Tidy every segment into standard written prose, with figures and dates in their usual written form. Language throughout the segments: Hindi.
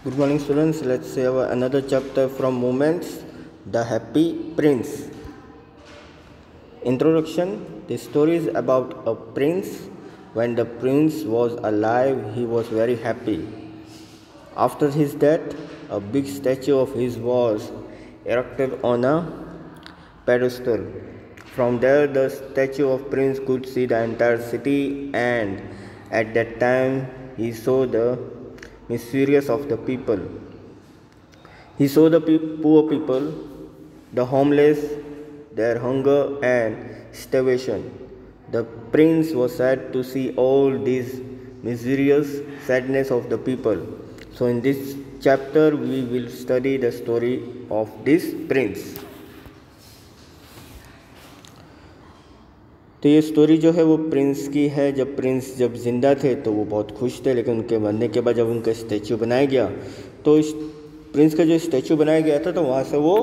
Good morning, students. Let's see another chapter from Moments, The Happy Prince. Introduction. The story is about a prince. When the prince was alive, he was very happy. After his death, a big statue of his was erected on a pedestal. From there, the statue of prince could see the entire city, and at that time, he saw the miserious of the people. He saw the poor people, the homeless, their hunger and starvation. The prince was sad to see all this mysterious sadness of the people. So in this chapter we will study the story of this prince. तो ये स्टोरी जो है वो प्रिंस की है। जब प्रिंस जब ज़िंदा थे तो वो बहुत खुश थे, लेकिन उनके मरने के बाद जब उनका स्टैचू बनाया गया तो इस प्रिंस का जो स्टैचू बनाया गया था तो वहाँ से वो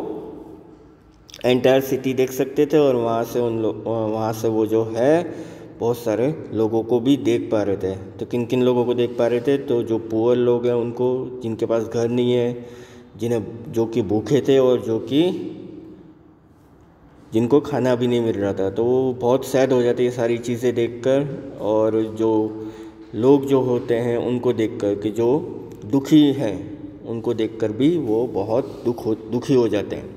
एंटायर सिटी देख सकते थे, और वहाँ से वो जो है बहुत सारे लोगों को भी देख पा रहे थे। तो किन किन लोगों को देख पा रहे थे? तो जो पुअर लोग हैं उनको, जिनके पास घर नहीं है, जो कि भूखे थे और जिनको खाना भी नहीं मिल रहा था। तो वो बहुत सैड हो जाते ये सारी चीज़ें देखकर, और जो लोग जो होते हैं उनको देखकर कि जो दुखी हैं उनको देखकर भी वो बहुत दुखी हो जाते हैं।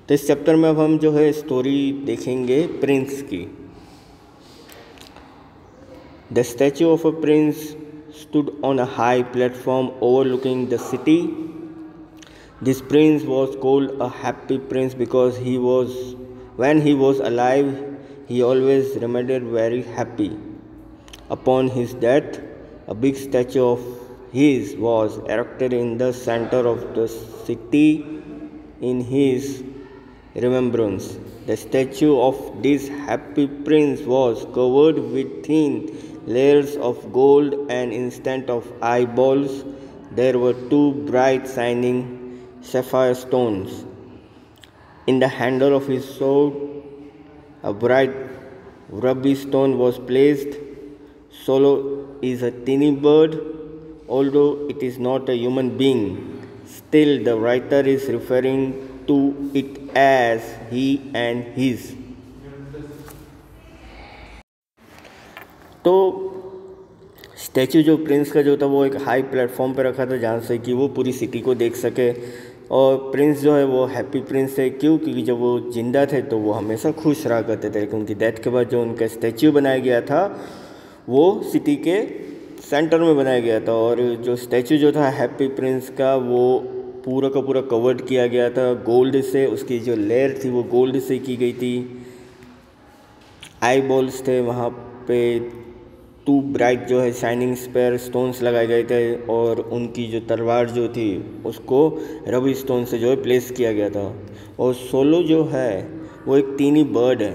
तो इस चैप्टर में अब हम जो है स्टोरी देखेंगे प्रिंस की। The statue of a prince stood on a high platform overlooking the city. This prince was called a happy prince because when he was alive, he always remained very happy. Upon his death, a big statue of his was erected in the center of the city in his remembrance. The statue of this happy prince was covered with thin layers of gold, and instead of eyeballs, there were two bright shining sapphire stones. In the handle of his sword, a bright ruby stone was placed. Solo is a tiny bird, although it is not a human being. Still, the writer is referring to it as he and his. तो स्टैचू जो प्रिंस का जो था वो एक हाई प्लेटफॉर्म पे रखा था जहाँ से कि वो पूरी सिटी को देख सके। और प्रिंस जो है वो हैप्पी प्रिंस है, क्यों? क्योंकि जब वो जिंदा थे तो वो हमेशा खुश रहा करते थे, लेकिन उनकी डेथ के बाद जो उनका स्टैचू बनाया गया था वो सिटी के सेंटर में बनाया गया था। और जो स्टैचू जो था हैप्पी प्रिंस का वो पूरा का पूरा कवर्ड किया गया था गोल्ड से। उसकी जो लेयर थी वो गोल्ड से की गई थी। आई बॉल्स थे वहाँ पे, टू ब्राइट जो है शाइनिंग स्पेयर स्टोन्स लगाए गए थे, और उनकी जो तलवार जो थी उसको रबी स्टोन से जो है प्लेस किया गया था। और सोलो जो है वो एक टीनी बर्ड है,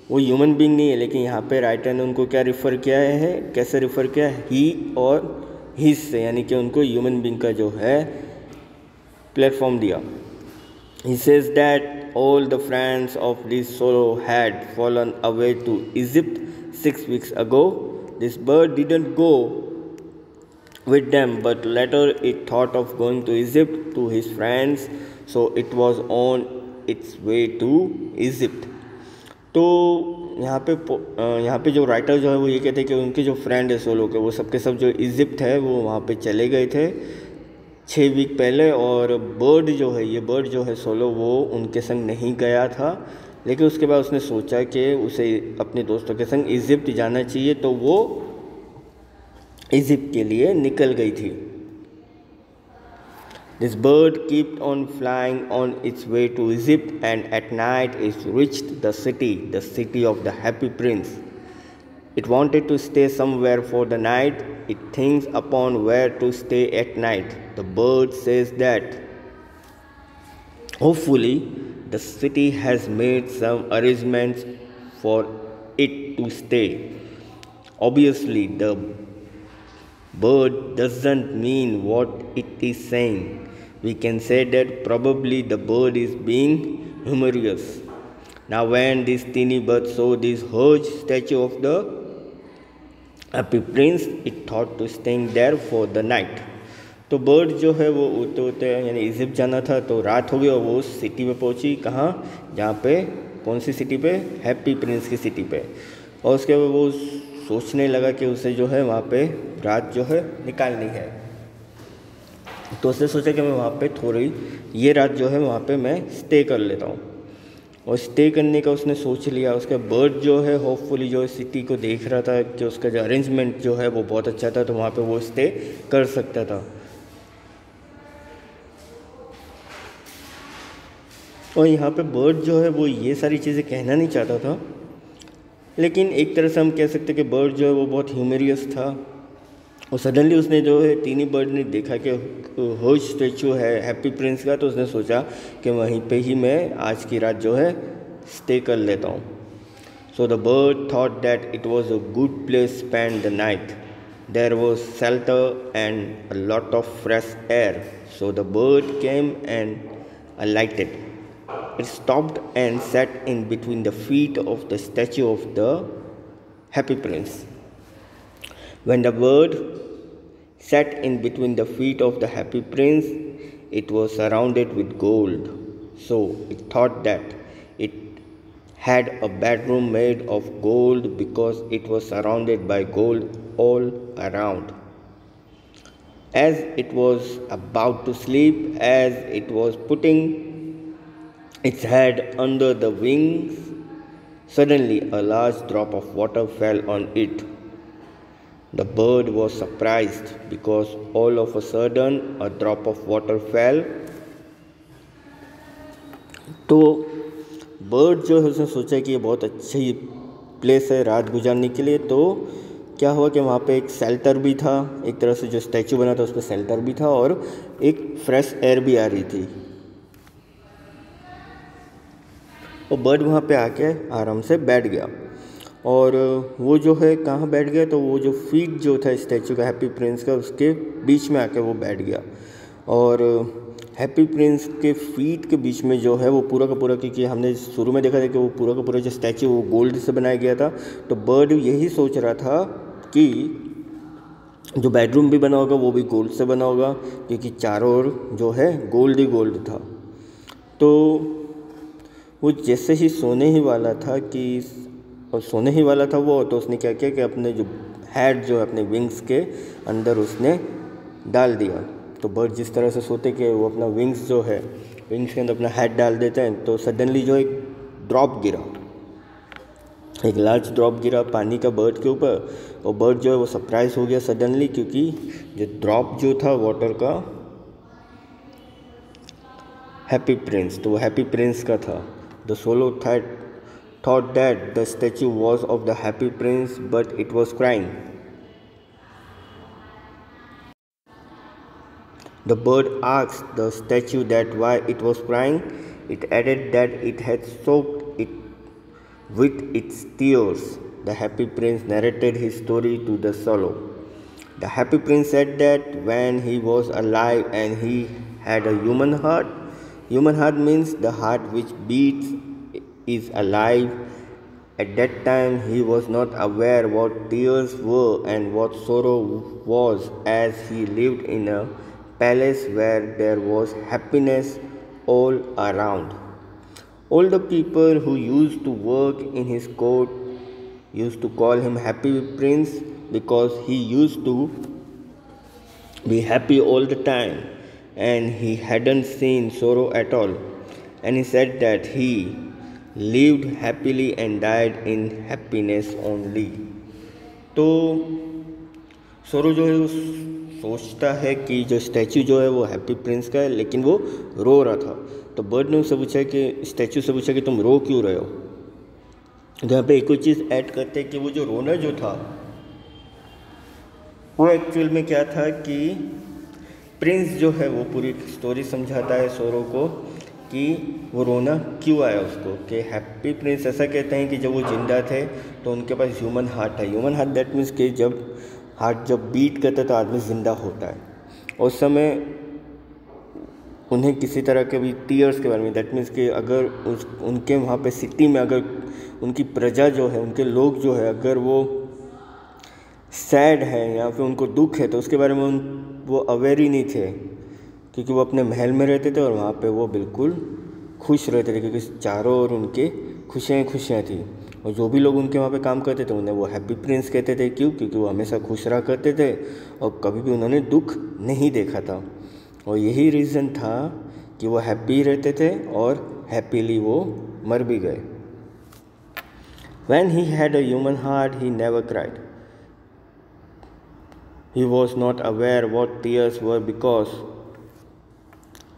वो ह्यूमन बीइंग नहीं है, लेकिन यहाँ पे राइटर ने उनको क्या रेफ़र किया है, कैसे रेफ़र किया है? ही और हिज से, यानी कि उनको ह्यूमन बीइंग का जो है प्लेटफॉर्म दिया। He says that all the friends of this solo had fallen away to Egypt 6 weeks ago. This bird didn't go with them, but later it thought of going to Egypt to his friends, so it was on its way to Egypt. तो यहाँ पे जो राइटर जो है वो ये कहते हैं कि उनके जो फ्रेंड है सोलो के, वो सबके सब जो इजिप्ट है वो वहाँ पे चले गए थे 6 वीक पहले। और बर्ड जो है सोलो वो उनके संग नहीं गया था, लेकिन उसके बाद उसने सोचा कि उसे अपने दोस्तों के संग इजिप्ट जाना चाहिए, तो वो इजिप्ट के लिए निकल गई थी। This bird kept on flying on its way to Egypt, and at night it reached the city of the happy prince. It wanted to stay somewhere for the night. It thinks upon where to stay at night. The bird says that hopefully the city has made some arrangements for it to stay. Obviously, the bird doesn't mean what it is saying. We can say that probably the bird is being humorous. Now when this teeny bird saw this huge statue of the happy prince, it thought to stay there for the night. तो बर्ड जो है वो उड़ते उड़ते यानी इजिप्ट जाना था, तो रात हो गई और वो उस सिटी पे पहुंची। कहाँ? जहाँ पे, कौन सी सिटी पे? हैप्पी प्रिंस की सिटी पे। और उसके बाद वो सोचने लगा कि उसे जो है वहाँ पे रात जो है निकालनी है। तो उसने सोचा कि मैं वहाँ पे थोड़ी ये रात जो है वहाँ पे मैं स्टे कर लेता हूँ। और स्टे करने का उसने सोच लिया। उसका बर्ड जो है होपफुली जो सिटी को देख रहा था कि उसका जो अरेंजमेंट जो है वो बहुत अच्छा था, तो वहाँ पे वो स्टे कर सकता था। और यहाँ पे बर्ड जो है वो ये सारी चीज़ें कहना नहीं चाहता था, लेकिन एक तरह से हम कह सकते कि बर्ड जो है वो बहुत ह्यूमरियस था। और सडनली उसने जो है टीनी बर्ड ने देखा कि होज स्टैचू है हैप्पी प्रिंस का, तो उसने सोचा कि वहीं पे ही मैं आज की रात जो है स्टे कर लेता हूँ। So the bird thought that it was a good place spend the night. There was shelter and a lot of fresh air. So the bird came and alighted. It stopped and sat in between the feet of the statue of the Happy Prince. When the bird sat in between the feet of the Happy Prince, it was surrounded with gold. So it thought that it had a bedroom made of gold because it was surrounded by gold all around. As it was about to sleep, as it was putting its head under the wings, suddenly a large drop of water fell on it. The bird was surprised because all of a sudden a drop of water fell. तो बर्ड जो है उसने सोचा कि ये बहुत अच्छी प्लेस है रात गुजारने के लिए। तो क्या हुआ कि वहाँ पे एक शेल्टर भी था, एक तरह से जो स्टैचू बना था उस पर शेल्टर भी था और एक फ्रेश एयर भी आ रही थी। और बर्ड वहाँ पे आके आराम से बैठ गया। और वो जो है कहाँ बैठ गया, तो वो जो फीट जो था स्टैचू का हैप्पी प्रिंस का, उसके बीच में आके वो बैठ गया। और हैप्पी प्रिंस के फीट के बीच में जो है वो पूरा का पूरा, क्योंकि हमने शुरू में देखा था कि वो पूरा का पूरा जो स्टैचू वो गोल्ड से बनाया गया था, तो बर्ड यही सोच रहा था कि जो बेडरूम भी बना होगा वो भी गोल्ड से बना होगा, क्योंकि चारों ओर जो है गोल्ड ही गोल्ड था। तो वो जैसे ही सोने ही वाला था वो, तो उसने क्या किया कि अपने जो हेड जो है अपने विंग्स के अंदर उसने डाल दिया। तो बर्ड जिस तरह से सोते कि वो अपना विंग्स जो है विंग्स के अंदर अपना हेड डाल देते हैं, तो सडनली जो एक ड्रॉप गिरा, एक लार्ज ड्रॉप गिरा पानी का बर्ड के ऊपर। और बर्ड जो है वो सरप्राइज हो गया सडनली, क्योंकि जो ड्रॉप जो था वाटर का हैप्पी प्रिंस, तो वो हैप्पी प्रिंस का था। The swallow thought that the statue was of the Happy Prince, but it was crying. The bird asked the statue that why it was crying. It added that it had soaked it with its tears. The Happy Prince narrated his story to the swallow. The Happy Prince said that when he was alive and he had a human heart means the heart which beats is alive. At that time he was not aware what tears were and what sorrow was, as he lived in a palace where there was happiness all around. All the people who used to work in his court used to call him Happy Prince because he used to be happy all the time and he hadn't seen sorrow at all. And he said that he lived happily and died in happiness only. तो सोरो जो है वो सोचता है कि जो स्टैचू जो है वो हैप्पी प्रिंस का है, लेकिन वो रो रहा था। तो बर्ड ने उससे पूछा कि स्टैचू से पूछा कि तुम रो क्यों रहे हो। तो यहाँ पे एक और चीज़ ऐड करते हैं कि वो जो रोना जो था वो एक्चुअल में क्या था कि प्रिंस जो है वो पूरी स्टोरी समझाता है सोरो को कि वो रोना क्यों आया उसको। कि हैप्पी प्रिंस ऐसा कहते हैं कि जब वो जिंदा थे तो उनके पास ह्यूमन हार्ट है। ह्यूमन हार्ट दैट मीन्स कि जब हार्ट जब बीट करता है तो आदमी ज़िंदा होता है। उस समय उन्हें किसी तरह के भी टीयर्स के बारे में, दैट मीन्स कि अगर उनके वहाँ पे सिटी में अगर उनकी प्रजा जो है, उनके लोग जो है, अगर वो सैड है या फिर उनको दुख है, तो उसके बारे में वो अवेयर ही नहीं थे, क्योंकि वो अपने महल में रहते थे और वहाँ पे वो बिल्कुल खुश रहते थे, क्योंकि चारों ओर उनके खुशियाँ खुशियाँ थी। और जो भी लोग उनके वहाँ पे काम करते थे उन्हें वो हैप्पी प्रिंस कहते थे। क्यों? क्योंकि वो हमेशा खुश रहा करते थे और कभी भी उन्होंने दुख नहीं देखा था। और यही रीज़न था कि वो हैप्पी रहते थे और हैप्पीली वो मर भी गए। When he had a human heart, he never cried. He was not aware what tears were because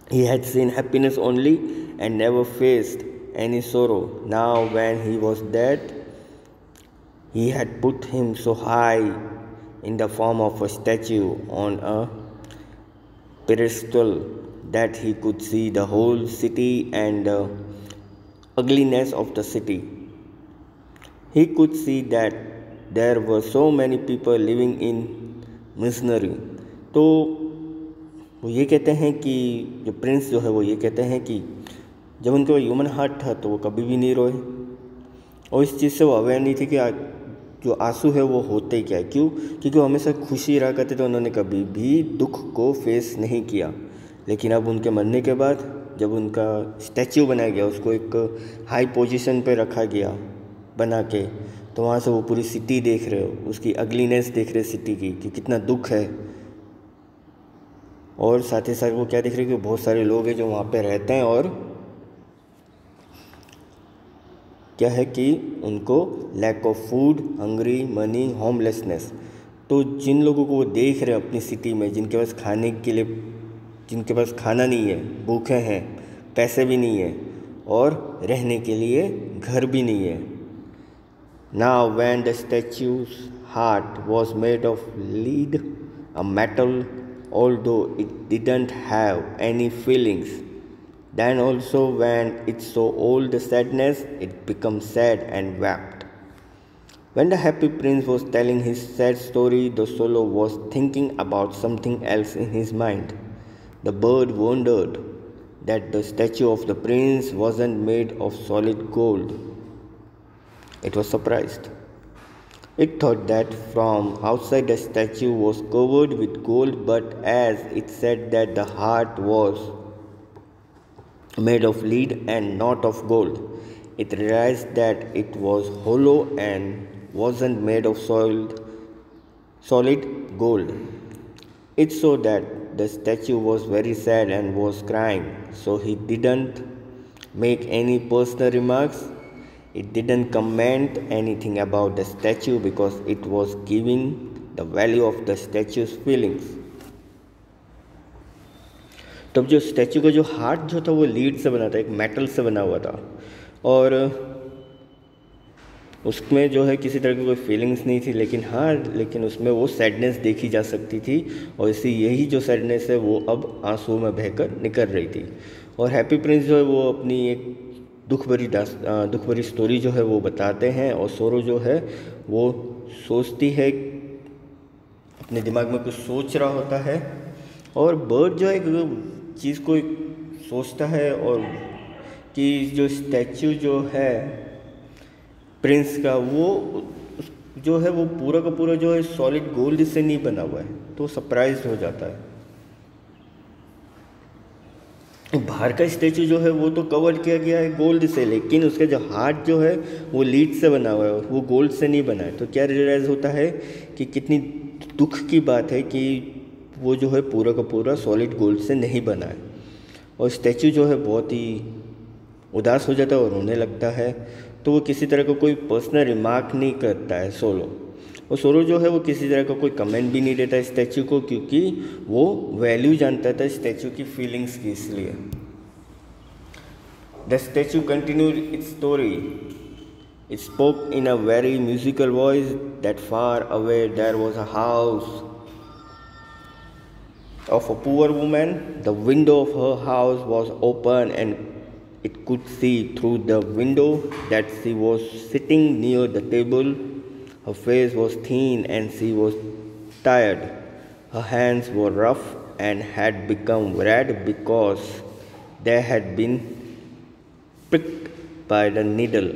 he had seen happiness only and never faced any sorrow. Now, when he was dead, he had put him so high in the form of a statue on a pedestal that he could see the whole city and the ugliness of the city. He could see that there were so many people living in misery. तो वो ये कहते हैं कि जो प्रिंस जो है वो ये कहते हैं कि जब उनके ह्यूमन हार्ट था तो वो कभी भी नहीं रोए, और इस चीज़ से वो अवेयर नहीं थे कि जो आंसू है वो होते क्या है। क्यों? क्योंकि वो हमेशा खुशी रहा करते थे, उन्होंने कभी भी दुख को फेस नहीं किया। लेकिन अब उनके मरने के बाद जब उनका स्टैच्यू बनाया गया, उसको एक हाई पोजीशन पे रखा गया बना के, तो वहाँ से वो पूरी सिटी देख रहे हो, उसकी अगलीनेस देख रहे सिटी की कि कितना दुख है। और साथ ही साथ वो क्या देख रहे हैं कि बहुत सारे लोग हैं जो वहाँ पे रहते हैं और क्या है कि उनको lack of food, hungry, money, homelessness. तो जिन लोगों को वो देख रहे हैं अपनी सिटी में, जिनके पास खाने के लिए, जिनके पास खाना नहीं है, भूखे हैं, पैसे भी नहीं है और रहने के लिए घर भी नहीं है। Now when the statue's heart was made of lead, a metal, although it didn't have any feelings, then also when it saw all the sadness, it became sad and wept. When the happy prince was telling his sad story, the swallow was thinking about something else in his mind. The bird wondered that the statue of the prince wasn't made of solid gold. It was surprised. It thought that from outside the statue was covered with gold, but as it said that the heart was made of lead and not of gold, it realized that it was hollow and wasn't made of solid gold. It saw that the statue was very sad and was crying, so he didn't make any personal remarks. It didn't comment anything about the statue because it was giving the value of the statue's feelings. तब जो स्टैचू का जो हार्ट जो था वो लीड से बना था, एक मेटल से बना हुआ था, और उसमें जो है किसी तरह की कोई फीलिंग्स नहीं थी, लेकिन उसमें वो सैडनेस देखी जा सकती थी, और यही जो सैडनेस है वो अब आंसू में बहकर निकल रही थी। और हैप्पी प्रिंस जो है वो अपनी एक दुख भरी स्टोरी जो है वो बताते हैं, और सोरो जो है वो सोचती है, अपने दिमाग में कुछ सोच रहा होता है, और बर्ड जो है एक चीज़ को सोचता है, और कि जो स्टैचू जो है प्रिंस का वो जो है वो पूरा का पूरा जो है सॉलिड गोल्ड से नहीं बना हुआ है, तो सरप्राइज हो जाता है। बाहर का स्टैचू जो है वो तो कवर किया गया है गोल्ड से, लेकिन उसका जो हार्ट जो है वो लीड से बना हुआ है, वो गोल्ड से नहीं बना है। तो क्या रियलाइज़ होता है कि कितनी दुख की बात है कि वो जो है पूरा का पूरा सॉलिड गोल्ड से नहीं बना है। और स्टैचू जो है बहुत ही उदास हो जाता है और रोने लगता है, तो वो किसी तरह का कोई पर्सनल रिमार्क नहीं करता है सोलो। और सोलो जो है वो किसी तरह का कोई कमेंट भी नहीं देता स्टैचू को, क्योंकि वो वैल्यू जानता था स्टैचू की फीलिंग्स की, इसलिए। The statue continued its story. It spoke in a very musical voice that far away there was a house of a poor woman. The window of her house was open and it could see through the window that she was sitting near the table. Her face was thin and she was tired. Her hands were rough and had become red because they had been pricked by the needle.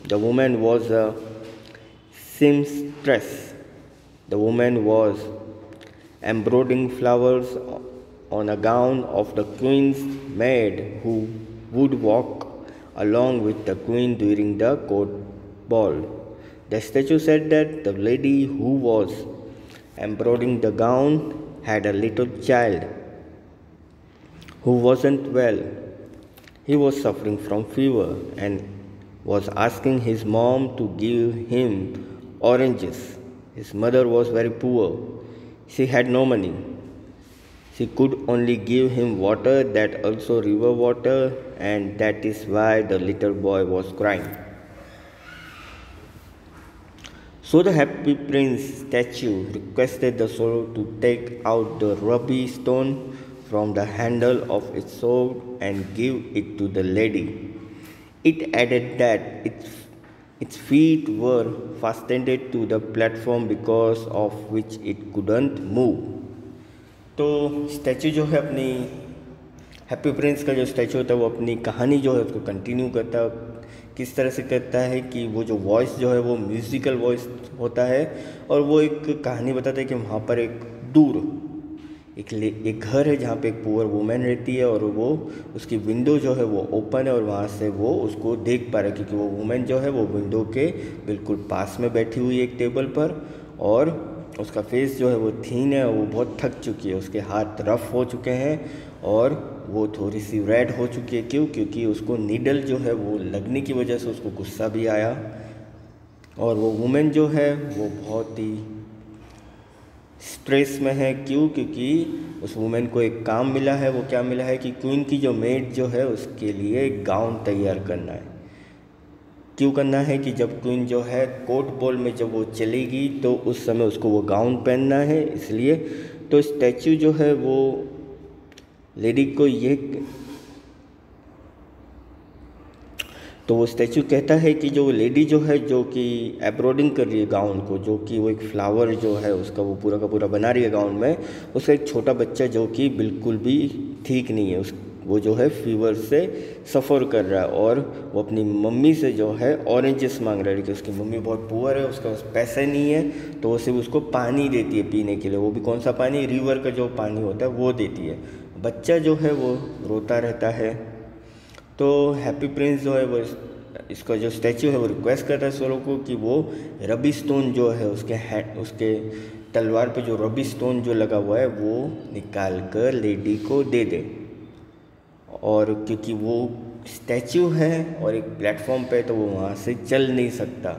The woman was a seamstress. The woman was embroidering flowers on a gown of the queen's maid who would walk along with the queen during the court ball. The statue said that the lady who was embroidering the gown had a little child who wasn't well. He was suffering from fever and was asking his mom to give him oranges. His mother was very poor. She had no money. She could only give him water, that also river water, and that is why the little boy was crying. So the happy prince statue requested the sorrow to take out the ruby stone from the handle of its sword and give it to the lady. It added that its feet were fastened to the platform because of which it couldn't move. तो स्टैचू जो है अपनी हैप्पी प्रिंस का जो स्टैचू होता है वो अपनी कहानी जो है उसको कंटिन्यू करता है। किस तरह से करता है कि वो जो वॉइस जो है वो म्यूज़िकल वॉइस होता है और वो एक कहानी बताता है कि वहाँ पर एक दूर एक घर है जहाँ पे एक पुअर वुमेन रहती है और वो उसकी विंडो जो है वो ओपन है और वहाँ से वो उसको देख पा रहा है क्योंकि वो वुमेन जो है वो विंडो के बिल्कुल पास में बैठी हुई है एक टेबल पर और उसका फेस जो है वो थीन है और वो बहुत थक चुकी है। उसके हाथ रफ हो चुके हैं और वो थोड़ी सी रेड हो चुकी है। क्योंकि उसको नीडल जो है वो लगने की वजह से उसको गुस्सा भी आया और वो वुमेन जो है वो बहुत ही स्ट्रेस में है। क्योंकि उस वुमेन को एक काम मिला है। वो क्या मिला है कि क्वीन की जो मेड जो है उसके लिए एक गाउन तैयार करना है। क्यों करना है कि जब क्वीन जो है कोर्ट बॉल में जब वो चलेगी तो उस समय उसको वो गाउन पहनना है, इसलिए तो स्टैचू जो है वो लेडी को ये तो वो स्टैचू कहता है कि जो लेडी जो है जो कि एम्ब्रॉयडिंग कर रही है गाउन को, जो कि वो एक फ्लावर जो है उसका वो पूरा का पूरा बना रही है गाउन में, उसका एक छोटा बच्चा जो कि बिल्कुल भी ठीक नहीं है, वो जो है फीवर से सफ़र कर रहा है और वो अपनी मम्मी से जो है ऑरेंजेस मांग रहा है कि उसकी मम्मी बहुत पुअर है, उसका पैसे नहीं है तो वो सिर्फ उसको पानी देती है पीने के लिए। वो भी कौन सा पानी, रिवर का जो पानी होता है वो देती है। बच्चा जो है वो रोता रहता है। तो हैप्पी प्रिंस जो है वो इसका जो स्टैचू है वो रिक्वेस्ट करता है सोलो को कि वो रबी स्टोन जो है उसके तलवार पे जो रबी स्टोन जो लगा हुआ है वो निकाल कर लेडी को दे दे। और क्योंकि वो स्टैचू है और एक प्लेटफॉर्म पे तो वो वहाँ से चल नहीं सकता।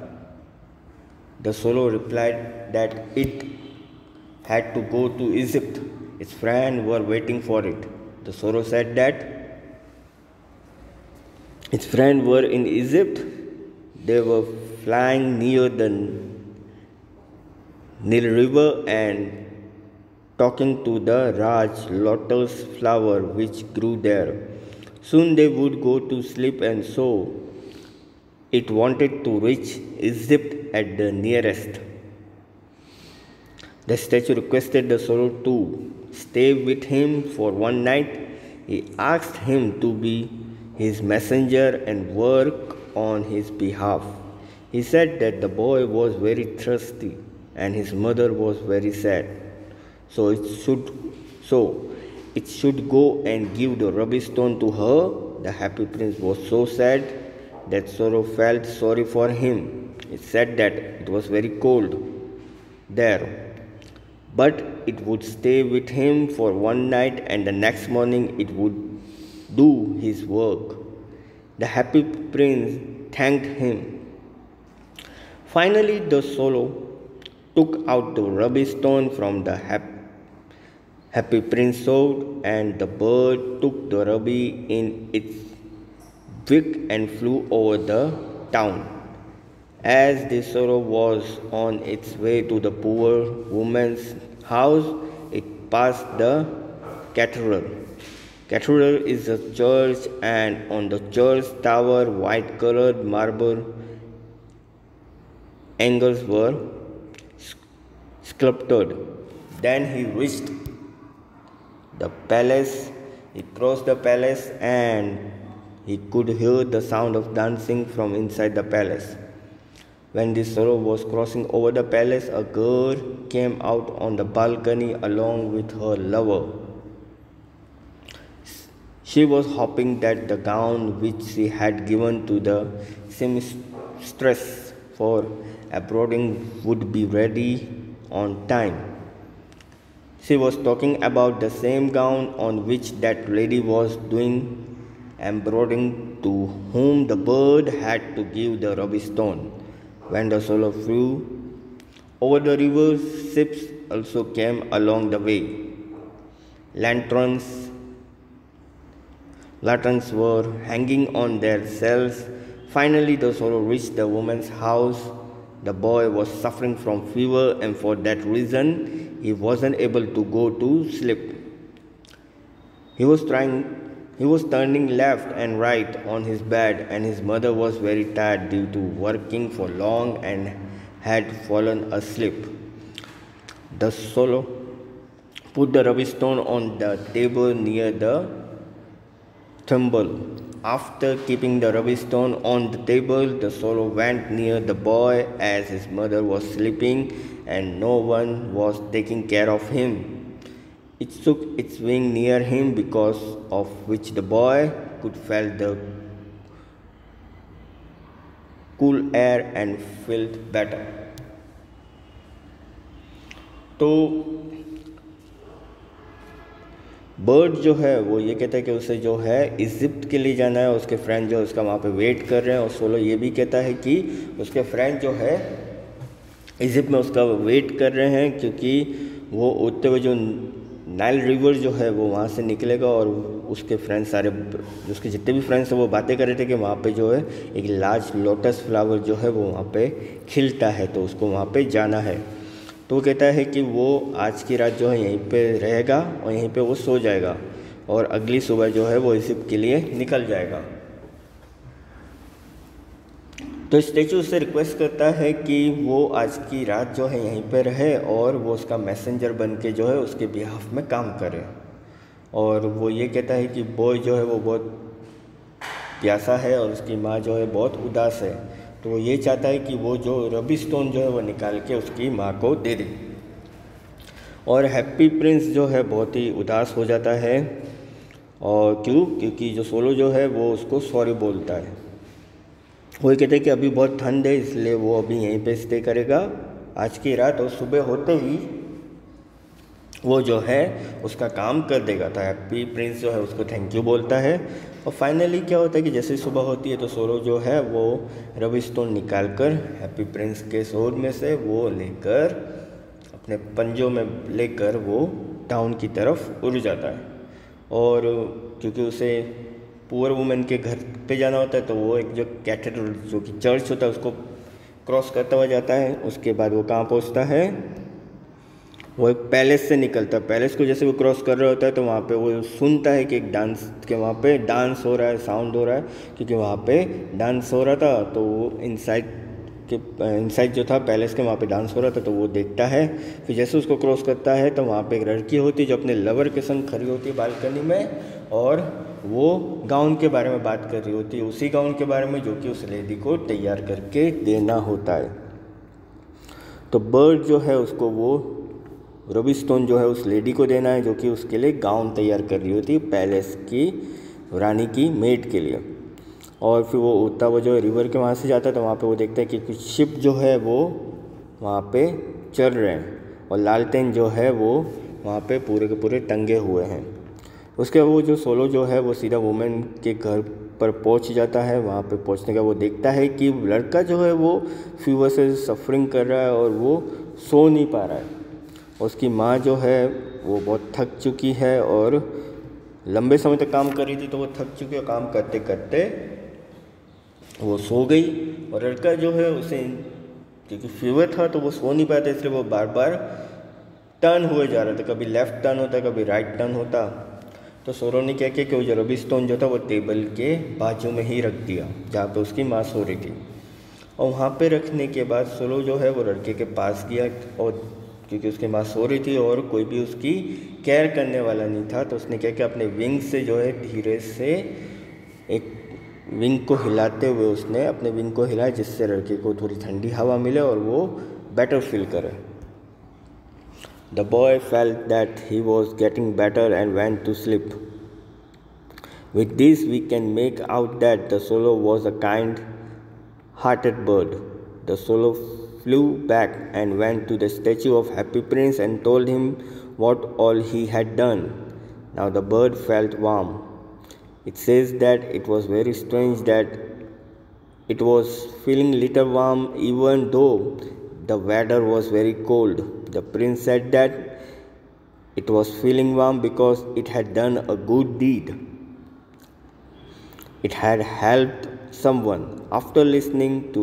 The swallow replied that it had to go to Egypt, its friends were waiting for it. The swallow said that its friends were in Egypt. They were flying near the Nile River and talking to the Raj lotus flower which grew there. Soon they would go to sleep, and so it wanted to reach Egypt at the nearest. The statue requested the sorrow to stay with him for one night. He asked him to be his messenger and work on his behalf. He said that the boy was very thirsty and his mother was very sad. So it should go and give the ruby stone to her. The happy prince was so sad that Sorrow felt sorry for him. It said that it was very cold there, but it would stay with him for one night and the next morning it would do his work. The happy prince thanked him. Finally, the Solo took out the ruby stone from the happy prince's sword, and the bird took the ruby in its beak and flew over the town. As the Solo was on its way to the poor woman's house, it passed the cathedral. Cathedral is a church, and on the church tower white-colored marble angles were sculpted. Then he reached the palace. He crossed the palace and he could hear the sound of dancing from inside the palace. When the Solo was crossing over the palace, a girl came out on the balcony along with her lover. She was hoping that the gown which she had given to the seamstress for embroidering would be ready on time. She was talking about the same gown on which that lady was doing embroidering, to whom the bird had to give the ruby stone. When the Solo flew over the river, ships also came along the way. Lanterns were hanging on their sails. Finally, the Solo reached the woman's house. The boy was suffering from fever, and for that reason, he wasn't able to go to sleep. He was turning left and right on his bed, and his mother was very tired due to working for long and had fallen asleep. The Solo put the ruby stone on the table near the thimble. After keeping the ruby stone on the table, the Solo went near the boy as his mother was sleeping and no one was taking care of him. It took its wing near him, because of which the boy could feel the cool air and felt better. तो बर्ड जो है वो ये कहता है कि उसे जो है इजिप्ट के लिए जाना है, उसके फ्रेंड जो है उसका वहाँ पे वेट कर रहे हैं, और सोलो ये भी कहता है कि उसके फ्रेंड जो है इजिप्ट में उसका वेट कर रहे हैं, क्योंकि वो उठते हुए जो नाइल रिवर जो है वो वहाँ से निकलेगा। और उसके फ्रेंड्स सारे, उसके जितने भी फ्रेंड्स हैं वो बातें कर रहे थे कि वहाँ पे जो है एक लार्ज लोटस फ्लावर जो है वो वहाँ पे खिलता है, तो उसको वहाँ पे जाना है। तो वो कहता है कि वो आज की रात जो है यहीं पे रहेगा और यहीं पे वो सो जाएगा, और अगली सुबह जो है वो इजिप्ट के लिए निकल जाएगा। तो स्टैचू उससे रिक्वेस्ट करता है कि वो आज की रात जो है यहीं पे रहे और वो उसका मैसेंजर बन के जो है उसके बिहाफ में काम करे। और वो ये कहता है कि बॉय जो है वो बहुत प्यासा है और उसकी माँ जो है बहुत उदास है, तो वो ये चाहता है कि वो जो रबी स्टोन जो है वो निकाल के उसकी माँ को दे दे। और हैप्पी प्रिंस जो है बहुत ही उदास हो जाता है, और क्योंकि जो सोलो जो है वो उसको सॉरी बोलता है। वो ये कहते हैं कि अभी बहुत ठंड है, इसलिए वो अभी यहीं पे स्टे करेगा आज की रात, और सुबह होते ही वो जो है उसका काम कर देगा। तो हैप्पी प्रिंस जो है उसको थैंक यू बोलता है। और फाइनली क्या होता है कि जैसे सुबह होती है तो सोलो जो है वो रबी स्टोन निकाल कर हैप्पी प्रिंस के सोड में से वो लेकर अपने पंजों में लेकर वो टाउन की तरफ उड़ जाता है। और क्योंकि उसे पुअर वुमेन के घर पे जाना होता है, तो वो एक जो कैथेड्रल जो कि चर्च होता है उसको क्रॉस करता हुआ जाता है। उसके बाद वो कहाँ पहुँचता है, वो एक पैलेस से निकलता है। पैलेस को जैसे वो क्रॉस कर रहा होता है तो वहाँ पे वो सुनता है कि एक डांस के वहाँ पे डांस हो रहा है, साउंड हो रहा है, क्योंकि वहाँ पे डांस हो रहा था। तो वो इनसाइड जो था पैलेस के वहाँ पे डांस हो रहा था, तो वो देखता है। फिर जैसे उसको क्रॉस करता है तो वहाँ पे एक लड़की होती है जो अपने लवर के संग खड़ी होती है बालकनी में, और वो गाउन के बारे में बात कर रही होती है, उसी गाउन के बारे में जो कि उस लेडी को तैयार करके देना होता है। तो बर्ड जो है उसको वो रबी स्टोन जो है उस लेडी को देना है जो कि उसके लिए गाउन तैयार कर रही होती है पैलेस की रानी की मेड के लिए। और फिर वो उड़ता हुआ जो है रिवर के वहाँ से जाता है, तो वहाँ पे वो देखता है कि कुछ शिप जो है वो वहाँ पे चल रहे हैं, और लालटेन जो है वो वहाँ पे पूरे के पूरे टंगे हुए हैं। उसके वो जो सोलो जो है वो सीधा वुमेन के घर पर पहुँच जाता है। वहाँ पे पहुँचने का वो देखता है कि लड़का जो है वो फीवर से सफरिंग कर रहा है और वो सो नहीं पा रहा है। उसकी माँ जो है वो बहुत थक चुकी है और लंबे समय तक काम कर रही थी, तो वो थक चुकी है, काम करते करते वो सो गई। और लड़का जो है उसे क्योंकि फीवर था तो वो सो नहीं पाता, इसलिए वो बार बार टर्न हुए जा रहा था, कभी लेफ़्ट टर्न होता कभी राइट टर्न होता। तो सोलो ने क्या किया कि वो जो रबी स्टोन जो था वो टेबल के बाजू में ही रख दिया जहाँ पे उसकी माँ सो रही थी। और वहाँ पे रखने के बाद सोलो जो है वो लड़के के पास गया, और क्योंकि उसकी माँ सो रही थी और कोई भी उसकी केयर करने वाला नहीं था, तो उसने क्या किया अपने विंग से जो है धीरे से एक विंग को हिलाते हुए उसने अपने विंग को हिलाया, जिससे लड़के को थोड़ी ठंडी हवा मिले और वो बेटर फील करे। The boy felt that he was getting better and went to sleep. With this, we can make out that the swallow was a kind-hearted bird. The swallow flew back and went to the statue of Happy Prince and told him what all he had done. Now the bird felt warm. It says that it was very strange that it was feeling little warm even though the weather was very cold. The prince said that it was feeling warm because it had done a good deed. It had helped someone. After listening to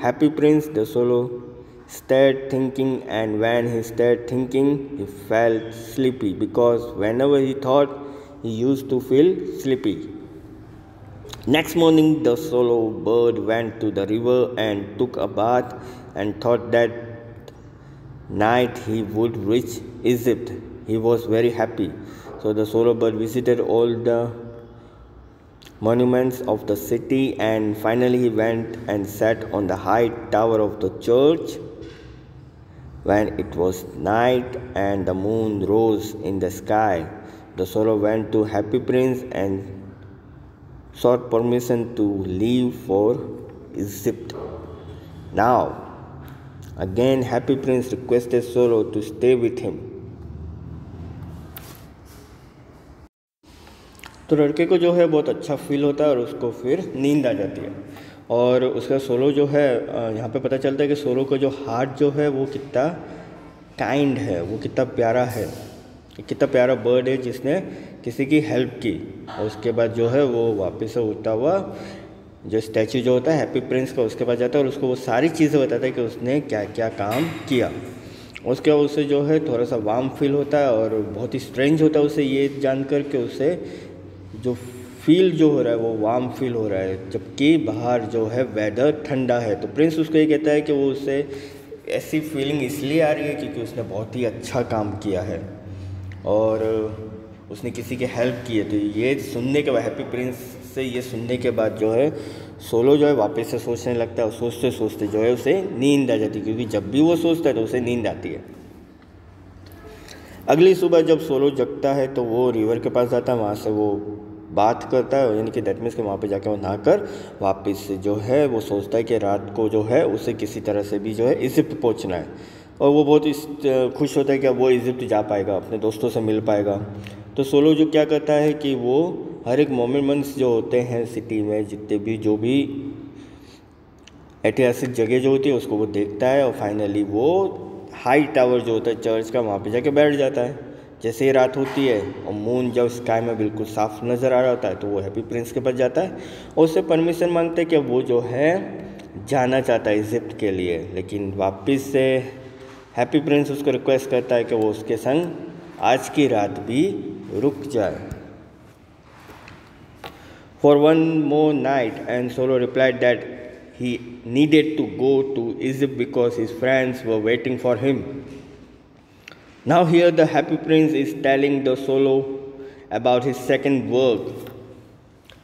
Happy Prince, the swallow started thinking, and when he started thinking, he felt sleepy because whenever he thought, he used to feel sleepy. Next morning, the swallow bird went to the river and took a bath and thought that night he would reach Egypt. He was very happy. So the swallow bird visited all the monuments of the city, and finally he went and sat on the high tower of the church. When it was night and the moon rose in the sky, the swallow went to Happy Prince and sought permission to leave for Egypt. Now, again Happy Prince requested Swallow to stay with him. तो लड़के को जो है बहुत अच्छा फील होता है और उसको फिर नींद आ जाती है। और उसका सोलो जो है, यहाँ पे पता चलता है कि सोलो का जो हार्ट जो है वो कितना काइंड है, वो कितना प्यारा है, कितना प्यारा बर्ड है जिसने किसी की हेल्प की। और उसके बाद जो है वो वापस से उड़ता हुआ जो स्टैचू जो होता है हैप्पी प्रिंस का, उसके पास जाता है और उसको वो सारी चीज़ें बताता है कि उसने क्या क्या काम किया। उसके बाद उसे जो है थोड़ा सा वार्म फील होता है और बहुत ही स्ट्रेंज होता है उसे ये जानकर कि उसे जो फील जो हो रहा है वो वार्म फील हो रहा है, जबकि बाहर जो है वेदर ठंडा है। तो प्रिंस उसको ये कहता है कि वो उसे ऐसी फीलिंग इसलिए आ रही है क्योंकि उसने बहुत ही अच्छा काम किया है और उसने किसी की हेल्प की है। तो ये सुनने के बाद हैप्पी प्रिंस से ये सुनने के बाद जो है सोलो जो है वापस से सोचने लगता है और सोचते सोचते जो है उसे नींद आ जाती है, क्योंकि जब भी वो सोचता है तो उसे नींद आती है। अगली सुबह जब सोलो जगता है तो वो रिवर के पास जाता है, वहाँ से वो बात करता है, यानी कि दैट मीन्स कि वहाँ पे जाके वो नहाकर वापस जो है वो सोचता है कि रात को जो है उसे किसी तरह से भी जो है इजिप्ट पहुँचना है। और वो बहुत खुश होता है कि अब वो इजिप्ट जा पाएगा, अपने दोस्तों से मिल पाएगा। तो सोलो जो क्या करता है कि वो हर एक मोमेंट्स जो होते हैं सिटी में, जितने भी जो भी ऐतिहासिक जगह जो होती है उसको वो देखता है और फाइनली वो हाई टावर जो होता है चर्च का, वहाँ पे जाके बैठ जाता है। जैसे ही रात होती है और मून जब स्काई में बिल्कुल साफ नज़र आ रहा होता है तो वो हैप्पी प्रिंस के पास जाता है और उससे परमिशन मांगता है कि वो जो है जाना चाहता है इजिप्ट के लिए। लेकिन वापस से हैप्पी प्रिंस उसको रिक्वेस्ट करता है कि वो उसके संग आज की रात भी रुक जाए। For one more night, and Solo replied that he needed to go to Egypt because his friends were waiting for him. Now here the happy prince is telling the Solo about his second work.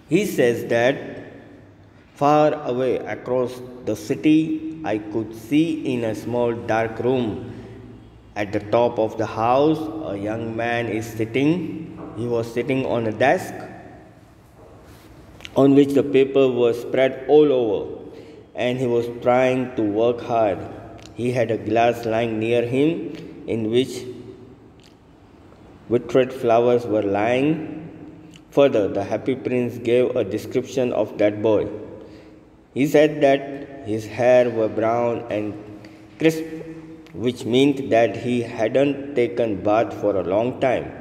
He says that far away across the city I could see in a small dark room at the top of the house a young man is sitting. He was sitting on a desk on which the paper was spread all over, and he was trying to work hard. He had a glass lying near him in which withered flowers were lying. Further, the happy prince gave a description of that boy. He said that his hair were brown and crisp, which meant that he hadn't taken bath for a long time.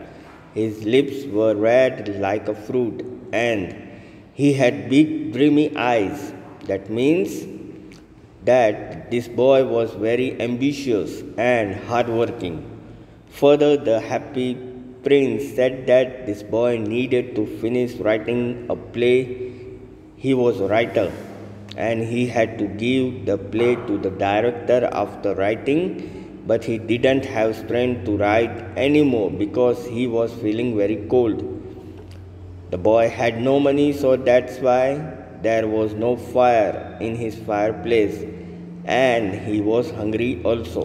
His lips were red like a fruit, and he had big dreamy eyes. That means that this boy was very ambitious and hardworking. Further, the happy prince said that this boy needed to finish writing a play. He was a writer, and he had to give the play to the director after writing, but he didn't have strength to write anymore because he was feeling very cold. The boy had no money, so that's why there was no fire in his fireplace, and he was hungry also.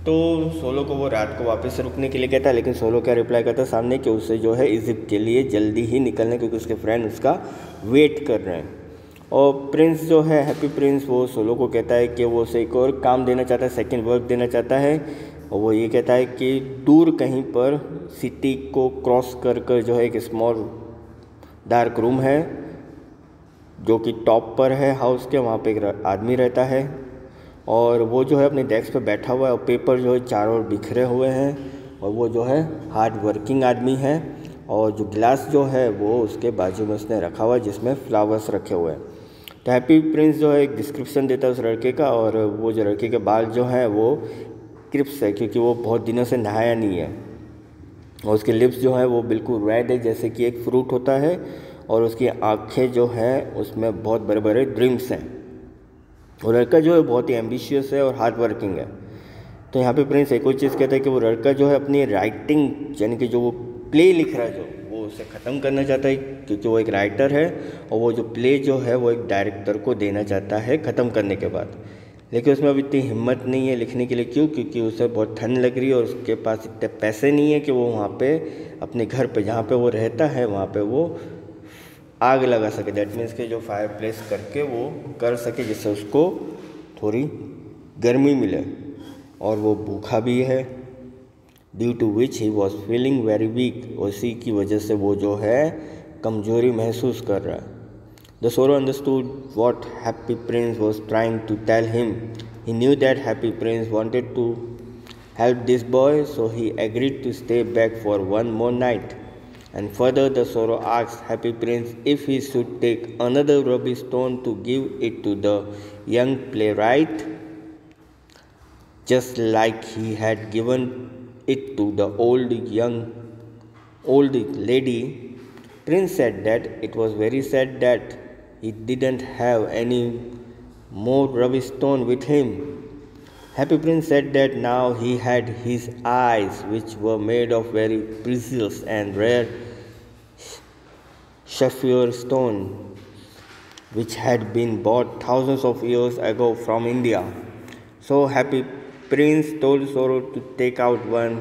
तो सोलो को वो रात को वापस से रुकने के लिए कहता है, लेकिन सोलो क्या रिप्लाई करता है सामने कि उसे जो है इजिप्ट के लिए जल्दी ही निकलना है, क्योंकि उसके फ्रेंड उसका वेट कर रहे हैं। और प्रिंस जो है, हैप्पी प्रिंस, वो सोलो को कहता है कि वो उसे एक और काम देना चाहता है, सेकंड वर्क देना चाहता है। और वो ये कहता है कि दूर कहीं पर सिटी को क्रॉस कर कर जो है एक स्मॉल डार्क रूम है जो कि टॉप पर है हाउस के, वहाँ पे एक आदमी रहता है और वो जो है अपने डेस्क पे बैठा हुआ है और पेपर जो है चारों ओर बिखरे हुए हैं और वो जो है हार्ड वर्किंग आदमी है। और जो गिलास जो है वो उसके बाजू में उसने रखा हुआ है जिसमें फ्लावर्स रखे हुए हैं। तो हैप्पी प्रिंस जो है एक डिस्क्रिप्शन देता है उस लड़के का, और वो जो लड़के के बाल जो हैं वो क्रिप्स है क्योंकि वो बहुत दिनों से नहाया नहीं है, और उसके लिप्स जो हैं वो बिल्कुल रेड है जैसे कि एक फ्रूट होता है, और उसकी आँखें जो हैं उसमें बहुत बड़े बड़े ड्रीम्स हैं। और लड़का जो है बहुत ही एम्बिशियस है और हार्ड वर्किंग है। तो यहाँ पे प्रिंस एक और चीज़ कहता है कि वो लड़का जो है अपनी राइटिंग यानी कि जो वो प्ले लिख रहा है जो वो उसे ख़त्म करना चाहता है, क्योंकि वो एक राइटर है और वो जो प्ले जो है वो एक डायरेक्टर को देना चाहता है ख़त्म करने के बाद। लेकिन उसमें अब इतनी हिम्मत नहीं है लिखने के लिए। क्यों? क्योंकि उसे बहुत ठंड लग रही है और उसके पास इतने पैसे नहीं है कि वो वहाँ पे अपने घर पे जहाँ पे वो रहता है वहाँ पे वो आग लगा सके। दैट मीन्स कि जो फायर प्लेस करके वो कर सके जिससे उसको थोड़ी गर्मी मिले, और वो भूखा भी है, due to which he was feeling very weak. उसी की वजह से वो जो है कमज़ोरी महसूस कर रहा है। The swallow understood what happy prince was trying to tell him. He knew that happy prince wanted to help this boy, so he agreed to stay back for one more night. And further, the sorrow asked Happy Prince if he should take another ruby stone to give it to the young playwright, just like he had given it to the old lady. Prince said that it was very sad that he didn't have any more ruby stone with him. Happy Prince said that now he had his eyes, which were made of very precious and rare sapphire stone, which had been bought thousands of years ago from India. So Happy Prince told Sorrow to take out one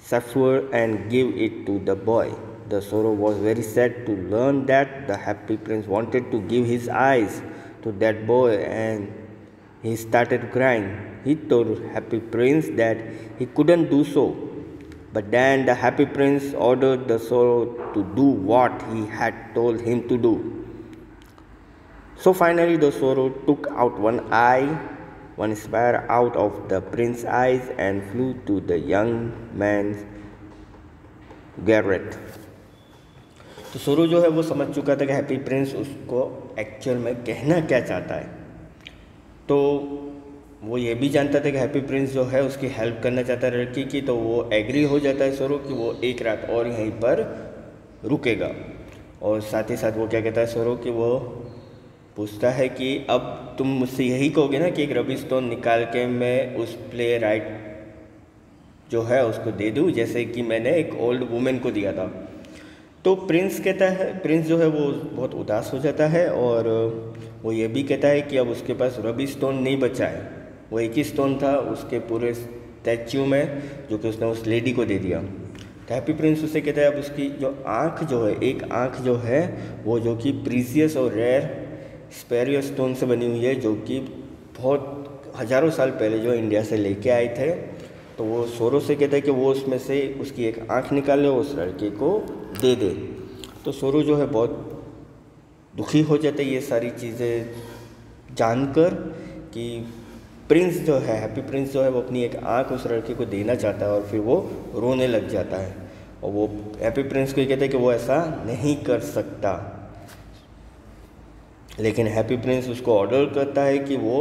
sapphire and give it to the boy. The Sorrow was very sad to learn that the Happy Prince wanted to give his eyes to that boy, and he started crying. He told Happy Prince that he couldn't do so. But then the Happy Prince ordered the Sorrow to do what he had told him to do. So finally the Sorrow took out one eye, one spear out of the prince's eyes, and flew to the young man's garret. तो सोरो जो है वो समझ चुका था कि हैप्पी प्रिंस उसको एक्चुअल में कहना क्या चाहता है। तो वो ये भी जानता था कि हैप्पी प्रिंस जो है उसकी हेल्प करना चाहता है लड़की की, तो वो एग्री हो जाता है सोरो कि वो एक रात और यहीं पर रुकेगा। और साथ ही साथ वो क्या कहता है सोरो कि वो पूछता है कि अब तुम मुझसे यही कहोगे ना कि एक रबी स्टोन निकाल के मैं उस प्ले राइट जो है उसको दे दूँ, जैसे कि मैंने एक ओल्ड वुमेन को दिया था। तो प्रिंस कहता है, प्रिंस जो है वो बहुत उदास हो जाता है और वो ये भी कहता है कि अब उसके पास रबी स्टोन नहीं बचा है। वो एक ही स्टोन था उसके पूरे स्टैच्यू में जो कि उसने उस लेडी को दे दिया। तो हैप्पी प्रिंस उसे कहता है अब उसकी जो आँख जो है, एक आँख जो है वो जो कि प्रीसियस और रेयर स्पेरियो स्टोन से बनी हुई है, जो कि बहुत हज़ारों साल पहले जो इंडिया से लेके आए थे। तो वो सोरो से कहता है कि वो उसमें से उसकी एक आँख निकाल ले, उस लड़के को दे दे। तो सोरो जो है बहुत दुखी हो जाता है ये सारी चीज़ें जानकर कि प्रिंस जो है, हैप्पी प्रिंस जो है वो अपनी एक आँख उस लड़के को देना चाहता है, और फिर वो रोने लग जाता है। और वो हैप्पी प्रिंस को ये कहता है कि वो ऐसा नहीं कर सकता, लेकिन हैप्पी प्रिंस उसको ऑर्डर करता है कि वो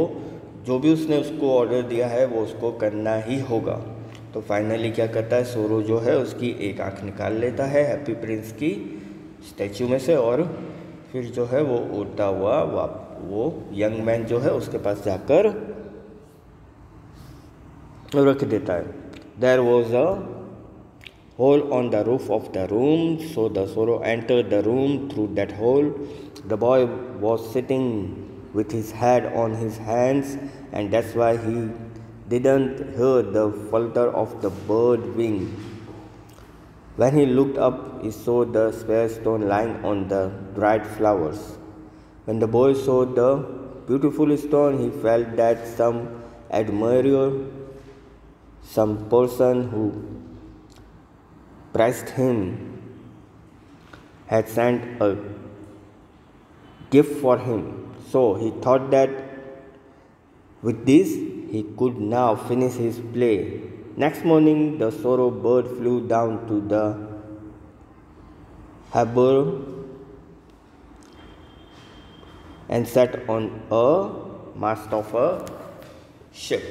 जो भी उसने उसको ऑर्डर दिया है वो उसको करना ही होगा। तो फाइनली क्या करता है सोरो जो है उसकी एक आँख निकाल लेता है हैप्पी प्रिंस की स्टैचू में से, और फिर जो है वो उड़ता हुआ वो यंग मैन जो है उसके पास जाकर रख देता है। There was a hole on the roof of the room. So the sorrow entered the room through that hole. The boy was sitting with his head on his hands, and that's why he didn't hear the flutter of the bird wing. When he looked up, he saw the spare stone lying on the dried flowers. When the boy saw the beautiful stone, he felt that some admirer, some person who prized him, had sent a gift for him. So he thought that with this he could now finish his play. Next morning, the sorrow bird flew down to the harbour and sat on a mast of a ship.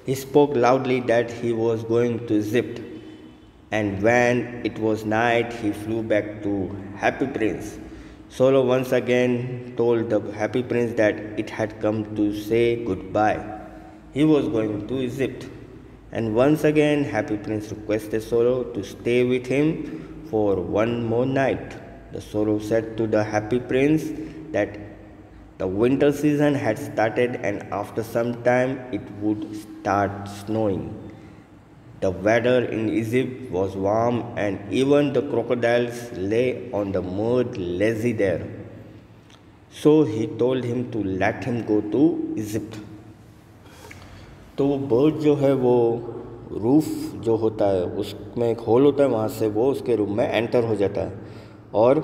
He spoke loudly that he was going to Egypt, and when it was night, he flew back to Happy Prince. Solo once again told the Happy Prince that it had come to say goodbye. He was going to Egypt. And once again, Happy Prince requested Solo to stay with him for one more night. The Solo said to the Happy Prince that the winter season had started and after some time it would start snowing. The weather in Egypt was warm and even the crocodiles lay on the mud lazy there. So he told him to let him go to Egypt. तो वो बर्ड जो है वो रूफ़ जो होता है उसमें एक होल होता है, वहाँ से वो उसके रूम में एंटर हो जाता है। और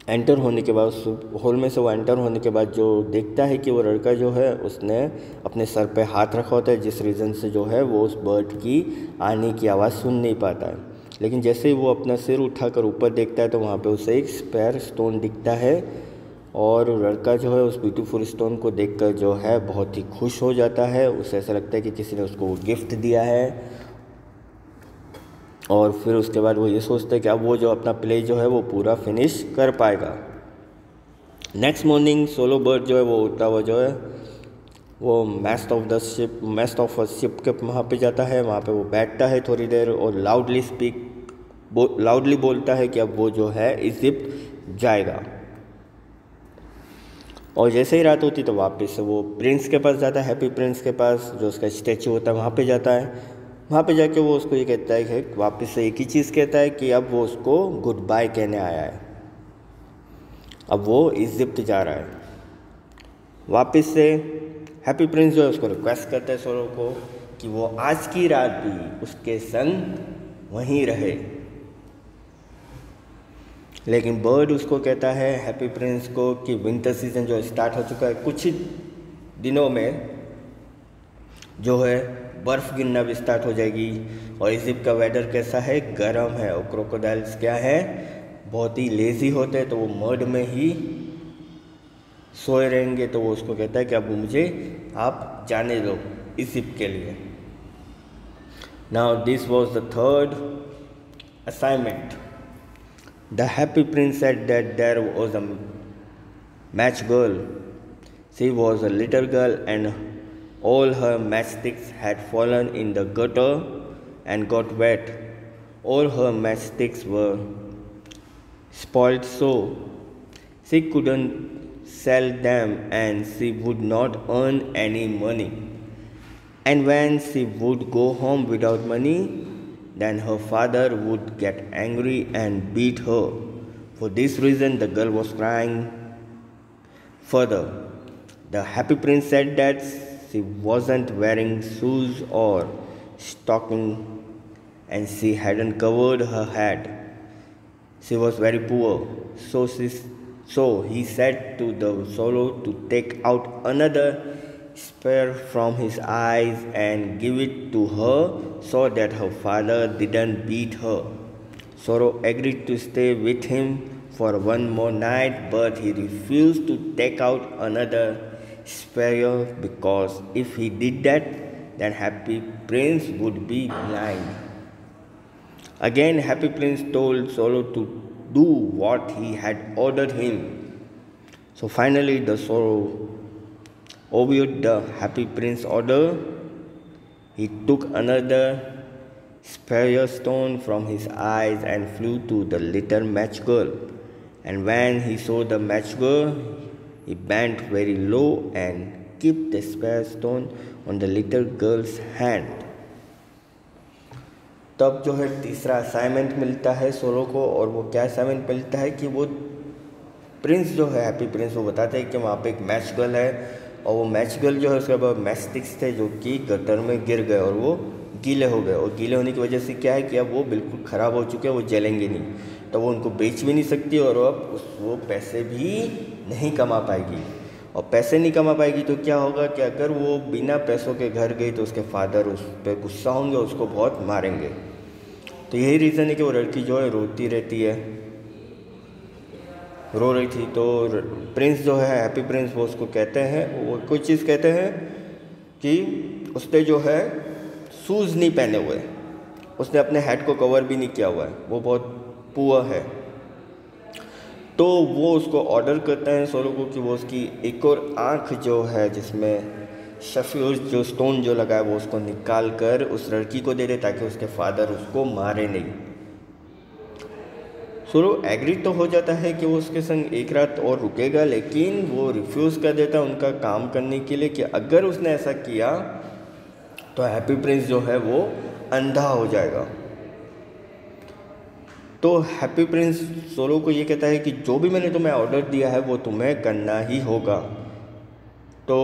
एंटर होने के बाद उस होल में से वो एंटर होने के बाद जो देखता है कि वो लड़का जो है उसने अपने सर पे हाथ रखा होता है, जिस रीज़न से जो है वो उस बर्ड की आने की आवाज़ सुन नहीं पाता है। लेकिन जैसे ही वो अपना सिर उठाकर ऊपर देखता है तो वहाँ पे उसे एक स्पेयर स्टोन दिखता है और लड़का जो है उस ब्यूटीफुल स्टोन को देखकर जो है बहुत ही खुश हो जाता है। उसे ऐसा लगता है कि किसी ने उसको वो गिफ्ट दिया है और फिर उसके बाद वो ये सोचता है कि अब वो जो अपना प्ले जो है वो पूरा फिनिश कर पाएगा। नेक्स्ट मॉर्निंग सोलो बर्ड जो है वो उठता हुआ जो है वो मैस्ट ऑफ अ शिप के वहाँ पे जाता है। वहाँ पे वो बैठता है थोड़ी देर और लाउडली बोलता है कि अब वो जो है इजिप्ट जाएगा। और जैसे ही रात होती तो वापस से वो प्रिंस के पास जाता है, हैप्पी प्रिंस के पास जो उसका स्टैचू होता है वहाँ पे जाता है। वहाँ पे जाके वो उसको ये कहता है कि वापस से एक ही चीज़ कहता है कि अब वो उसको गुड बाय कहने आया है, अब वो इजिप्ट जा रहा है। वापस से हैप्पी प्रिंस जो है उसको रिक्वेस्ट करता है सोलो को कि वो आज की रात भी उसके संग वहीं रहे। लेकिन बर्ड उसको कहता है हैप्पी प्रिंस को कि विंटर सीजन जो स्टार्ट हो चुका है, कुछ ही दिनों में जो है बर्फ़ गिरना भी स्टार्ट हो जाएगी और इजिप्ट का वेदर कैसा है, गर्म है। और क्रोकोडाइल्स क्या है, बहुत ही लेज़ी होते हैं, तो वो मड में ही सोए रहेंगे। तो वो उसको कहता है कि अब मुझे आप जाने दो इजिप्ट के लिए। Now this was the third assignment. The happy prince said that there was a match girl. She was a little girl and all her matchsticks had fallen in the gutter and got wet. All her matchsticks were spoiled, so she couldn't sell them and she would not earn any money. And when she would go home without money, then her father would get angry and beat her. For this reason, the girl was crying. Further, the happy prince said that she wasn't wearing shoes or stocking and she hadn't covered her head. She was very poor. So he said to the swallow to take out another spear from his eyes and give it to her so that her father didn't beat her. Sorrow agreed to stay with him for one more night, but he refused to take out another spear because if he did that, then Happy Prince would be blind. Again, Happy Prince told Sorrow to do what he had ordered him. So finally, the Sorrow obeyed the Happy Prince's order. He took another spear stone from his eyes and flew to the little match girl. And when he saw the match girl, he bent very low and kept the spear stone on the little girl's hand. तब जो है तीसरा असाइनमेंट मिलता है सोलो को, और वो क्या असाइनमेंट मिलता है कि वो प्रिंस जो है, हैप्पी प्रिंस, वो बताते हैं कि वहाँ पे एक मैच गर्ल है, और वो मैच गर्ल जो है उसके बाद मैच स्टिक्स थे जो कि गटर में गिर गए और वो गीले हो गए, और गीले होने की वजह से क्या है कि अब वो बिल्कुल ख़राब हो चुके हैं, वो जलेंगे नहीं, तो वो उनको बेच भी नहीं सकती और अब वो पैसे भी नहीं कमा पाएगी। और पैसे नहीं कमा पाएगी तो क्या होगा कि अगर वो बिना पैसों के घर गई तो उसके फादर उस पर गुस्सा होंगे, उसको बहुत मारेंगे। तो यही रीज़न है कि वो लड़की जो है रोती रहती है, रो रही थी। तो प्रिंस जो है, हैप्पी प्रिंस, वो उसको कहते हैं, वो कुछ चीज़ कहते हैं कि उसने जो है शूज़ नहीं पहने हुए, उसने अपने हेड को कवर भी नहीं किया हुआ है, वो बहुत पुअर है। तो वो उसको ऑर्डर करते हैं सोलो को कि वो उसकी एक और आँख जो है जिसमें सफ़ेद जो स्टोन जो लगा है वो उसको निकाल कर उस लड़की को दे दे ताकि उसके फादर उसको मारे नहीं। सोलो एग्री तो हो जाता है कि वो उसके संग एक रात और रुकेगा, लेकिन वो रिफ्यूज़ कर देता है उनका काम करने के लिए कि अगर उसने ऐसा किया तो हैप्पी प्रिंस जो है वो अंधा हो जाएगा। तो हैप्पी प्रिंस सोलो को ये कहता है कि जो भी मैंने तुम्हें ऑर्डर दिया है वो तुम्हें करना ही होगा। तो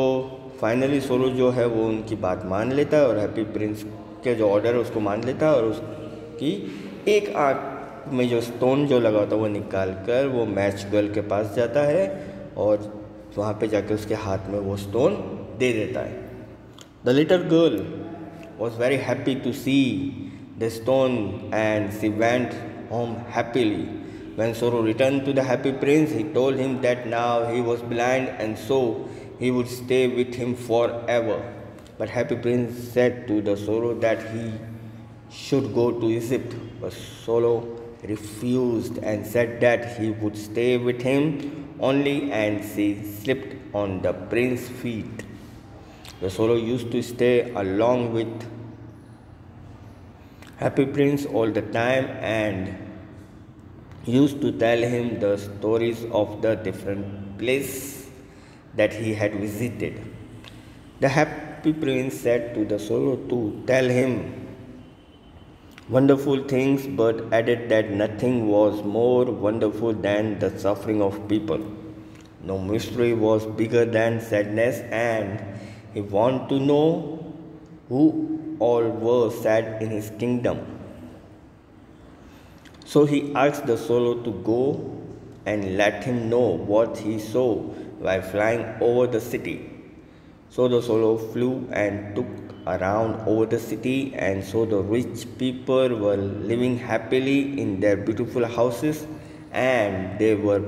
फाइनली सोलो जो है वो उनकी बात मान लेता है और हैप्पी प्रिंस के जो ऑर्डर है उसको मान लेता है, और उसकी एक आँख में जो स्टोन जो लगा होता है वो निकाल कर वो मैच गर्ल के पास जाता है और वहाँ पे जाके उसके हाथ में वो स्टोन दे देता है। The little girl was very happy to see the stone and she went home happily. When Soro returned to the happy prince, he told him that now he was blind and so he would stay with him forever. But happy prince said to the Soro that he should go to Egypt. But Soro refused and said that he would stay with him only, and she slipped on the prince's feet. The Soro used to stay along with Happy Prince all the time and used to tell him the stories of the different places that he had visited. The Happy Prince said to the Solo to tell him wonderful things, but added that nothing was more wonderful than the suffering of people. No mystery was bigger than sadness, and he wanted to know who all were sad in his kingdom. So he asked the Solo to go and let him know what he saw while flying over the city. So the Solo flew and took around over the city and saw the rich people were living happily in their beautiful houses, and they were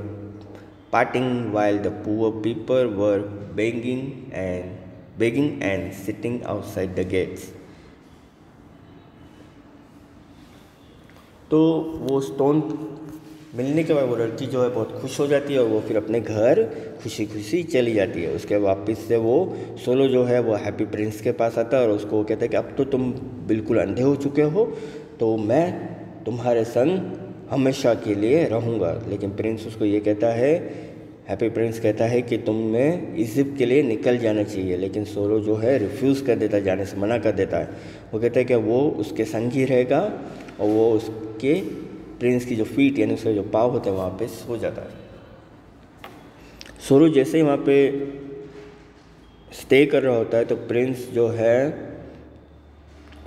partying while the poor people were begging and sitting outside the gates. तो वो स्टोन मिलने के बाद वो लड़की जो है बहुत खुश हो जाती है और वो फिर अपने घर खुशी खुशी चली जाती है। उसके वापस से वो सोलो जो है वो हैप्पी प्रिंस के पास आता है और उसको वो कहता है कि अब तो तुम बिल्कुल अंधे हो चुके हो, तो मैं तुम्हारे संग हमेशा के लिए रहूँगा। लेकिन प्रिंस उसको ये कहता है, हैप्पी प्रिंस कहता है कि तुम्हें इजिप्ट के लिए निकल जाना चाहिए, लेकिन सोलो जो है रिफ्यूज़ कर देता है, जाने से मना कर देता है। वो कहता है कि वो उसके संग ही रहेगा और वो उसके प्रिंस की जो फीट यानी उसके जो पाँव होते हैं वहाँ पे सो जाता है। सोलो जैसे ही वहाँ पे स्टे कर रहा होता है तो प्रिंस जो है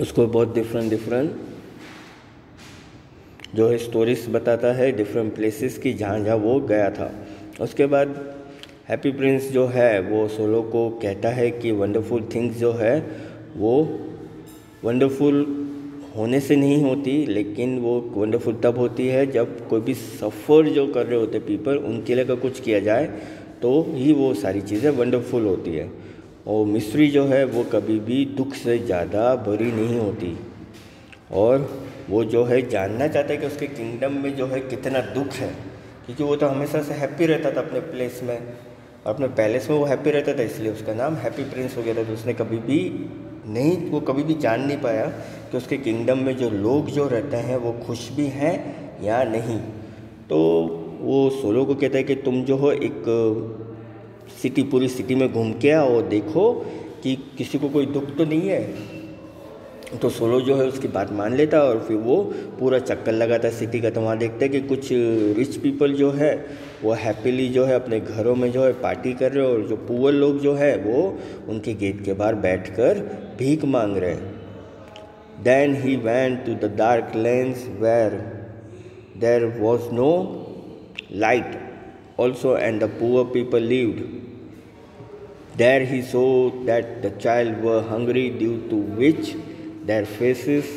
उसको बहुत डिफरेंट जो है स्टोरीज बताता है डिफरेंट प्लेसेस की जहाँ वो गया था। उसके बाद हैप्पी प्रिंस जो है वो सोलो को कहता है कि वंडरफुल थिंग्स जो है वो वंडरफुल होने से नहीं होती, लेकिन वो वंडरफुल तब होती है जब कोई भी सफ़र जो कर रहे होते पीपल उनके लिए अगर कुछ किया जाए तो ही वो सारी चीज़ें वंडरफुल होती है। और मिस्ट्री जो है वो कभी भी दुख से ज़्यादा बुरी नहीं होती, और वो जो है जानना चाहता है कि उसके किंगडम में जो है कितना दुख है, क्योंकि वो तो हमेशा से हैप्पी रहता था अपने प्लेस में, अपने पैलेस में वो हैप्पी रहता था, इसलिए उसका नाम हैप्पी प्रिंस हो गया था। तो उसने कभी भी नहीं, वो कभी भी जान नहीं पाया कि उसके किंगडम में जो लोग जो रहते हैं वो खुश भी हैं या नहीं। तो वो सोलो को कहता है कि तुम जो हो एक पूरी सिटी में घूम के आओ और देखो कि किसी को कोई दुख तो नहीं है। तो सोलो जो है उसकी बात मान लेता है और फिर वो पूरा चक्कर लगाता है सिटी का। तो वहाँ देखते हैं कि कुछ रिच पीपल जो है वो हैप्पीली जो है अपने घरों में जो है पार्टी कर रहे हैं, और जो पुअर लोग जो है वो उनके गेट के बाहर बैठकर भीख मांग रहे हैं। Then he went to the dark lanes where there was no light also and the poor people lived. There he saw that the child were hungry, due to which their faces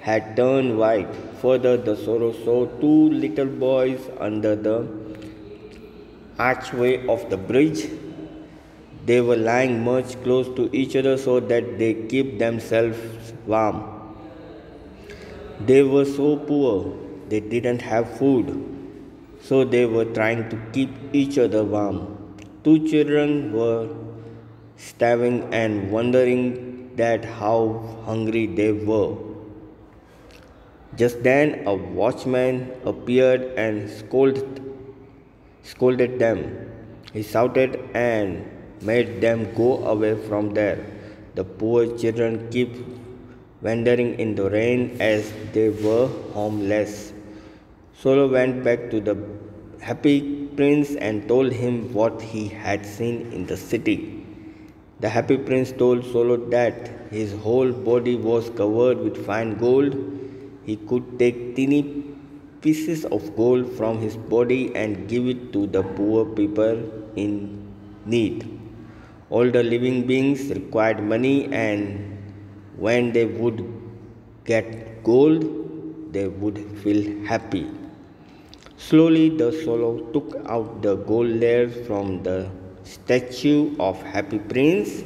had turned white. Further, the sorrow saw two little boys under the archway of the bridge. They were lying much close to each other so that they kept themselves warm. They were so poor, they didn't have food, so they were trying to keep each other warm. Two children were starving and wondering that how hungry they were. Just then a watchman appeared and scolded them. He shouted and made them go away from there. The poor children kept wandering in the rain as they were homeless. Solo went back to the happy prince and told him what he had seen in the city. The happy prince told Solo that his whole body was covered with fine gold. He could take teeny pieces of gold from his body and give it to the poor people in need. All the living beings required money, and when they would get gold, they would feel happy. Slowly, the Solo took out the gold layers from the statue of Happy Prince,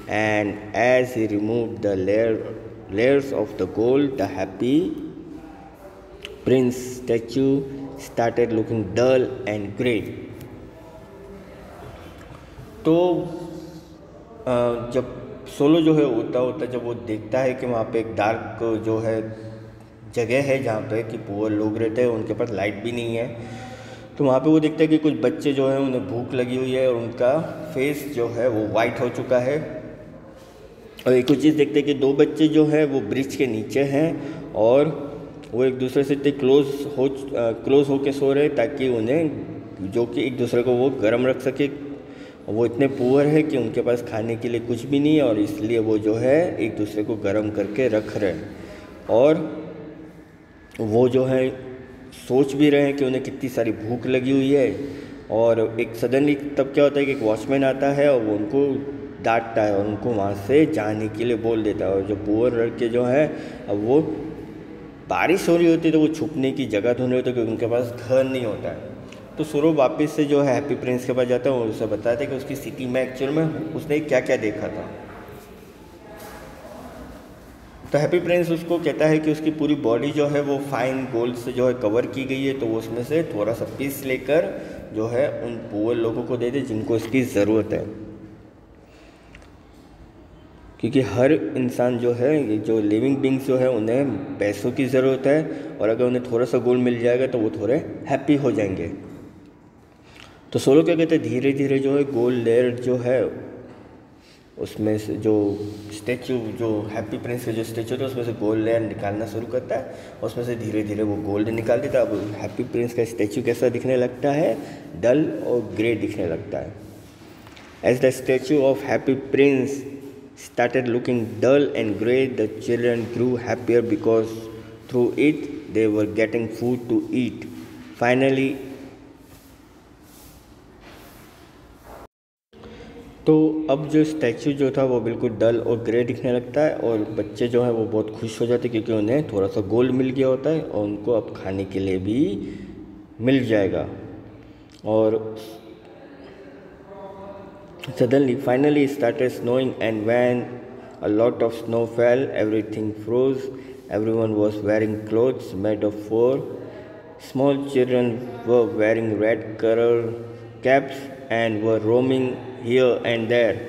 and as he removed the layers of the gold, the Happy Prince statue started looking dull and grey. तो जब सोलो जो है होता जब वो देखता है कि वहाँ पे एक डार्क जो है जगह है जहाँ पे कि पुअर लोग रहते हैं, उनके पास लाइट भी नहीं है, तो वहाँ पे वो देखता है कि कुछ बच्चे जो हैं उन्हें भूख लगी हुई है और उनका फेस जो है वो वाइट हो चुका है। और एक और चीज़ देखते हैं कि दो बच्चे जो हैं वो ब्रिज के नीचे हैं और वो एक दूसरे से इतने क्लोज होके सो रहे हैं ताकि उन्हें जो कि एक दूसरे को वो गर्म रख सके। वो इतने पुअर है कि उनके पास खाने के लिए कुछ भी नहीं है और इसलिए वो जो है एक दूसरे को गर्म करके रख रहे हैं। और वो जो है सोच भी रहे हैं कि उन्हें कितनी सारी भूख लगी हुई है। और एक सडनली तब क्या होता है कि एक वॉचमैन आता है और वो उनको डांटता है और उनको वहाँ से जाने के लिए बोल देता है। और जो पुअर लड़के जो हैं, अब वो बारिश हो रही होती है तो वो छुपने की जगह ढूंढ रहे होते क्योंकि उनके पास घर नहीं होता है। तो सुरो वापस से जो है हैप्पी प्रिंस के पास जाता है और उसे बताता है कि उसकी सिटी में एक्चुअल में उसने क्या क्या देखा था। तो हैप्पी प्रिंस उसको कहता है कि उसकी पूरी बॉडी जो है वो फाइन गोल्ड से जो है कवर की गई है, तो वो उसमें से थोड़ा सा पीस लेकर जो है उन पुअर लोगों को दे दे जिनको इसकी ज़रूरत है। क्योंकि हर इंसान जो है, ये जो लिविंग बींग्स जो है, उन्हें पैसों की ज़रूरत है और अगर उन्हें थोड़ा सा गोल्ड मिल जाएगा तो वो थोड़े हैप्पी हो जाएंगे। तो सोलो क्या कहते हैं, धीरे धीरे जो है गोल्ड लेयर जो है उसमें से जो स्टैचू, जो हैप्पी प्रिंस का जो स्टैचू था उसमें से गोल्ड लेयर निकालना शुरू करता है और उसमें से धीरे धीरे वो गोल्ड निकाल देता है। अब हैप्पी प्रिंस का स्टैचू कैसा दिखने लगता है, डल और ग्रे दिखने लगता है। As the statue of happy prince started looking dull and grey, the children grew happier because through it they were getting food to eat. Finally, तो अब जो स्टैचू जो था वो बिल्कुल डल और ग्रे दिखने लगता है और बच्चे जो हैं वो बहुत खुश हो जाते हैं क्योंकि उन्हें थोड़ा सा गोल्ड मिल गया होता है और उनको अब खाने के लिए भी मिल जाएगा। और suddenly, finally it started snowing, and when a lot of snow fell, everything froze. Everyone was wearing clothes made of fur. Small children were wearing red colored caps and were roaming here and there.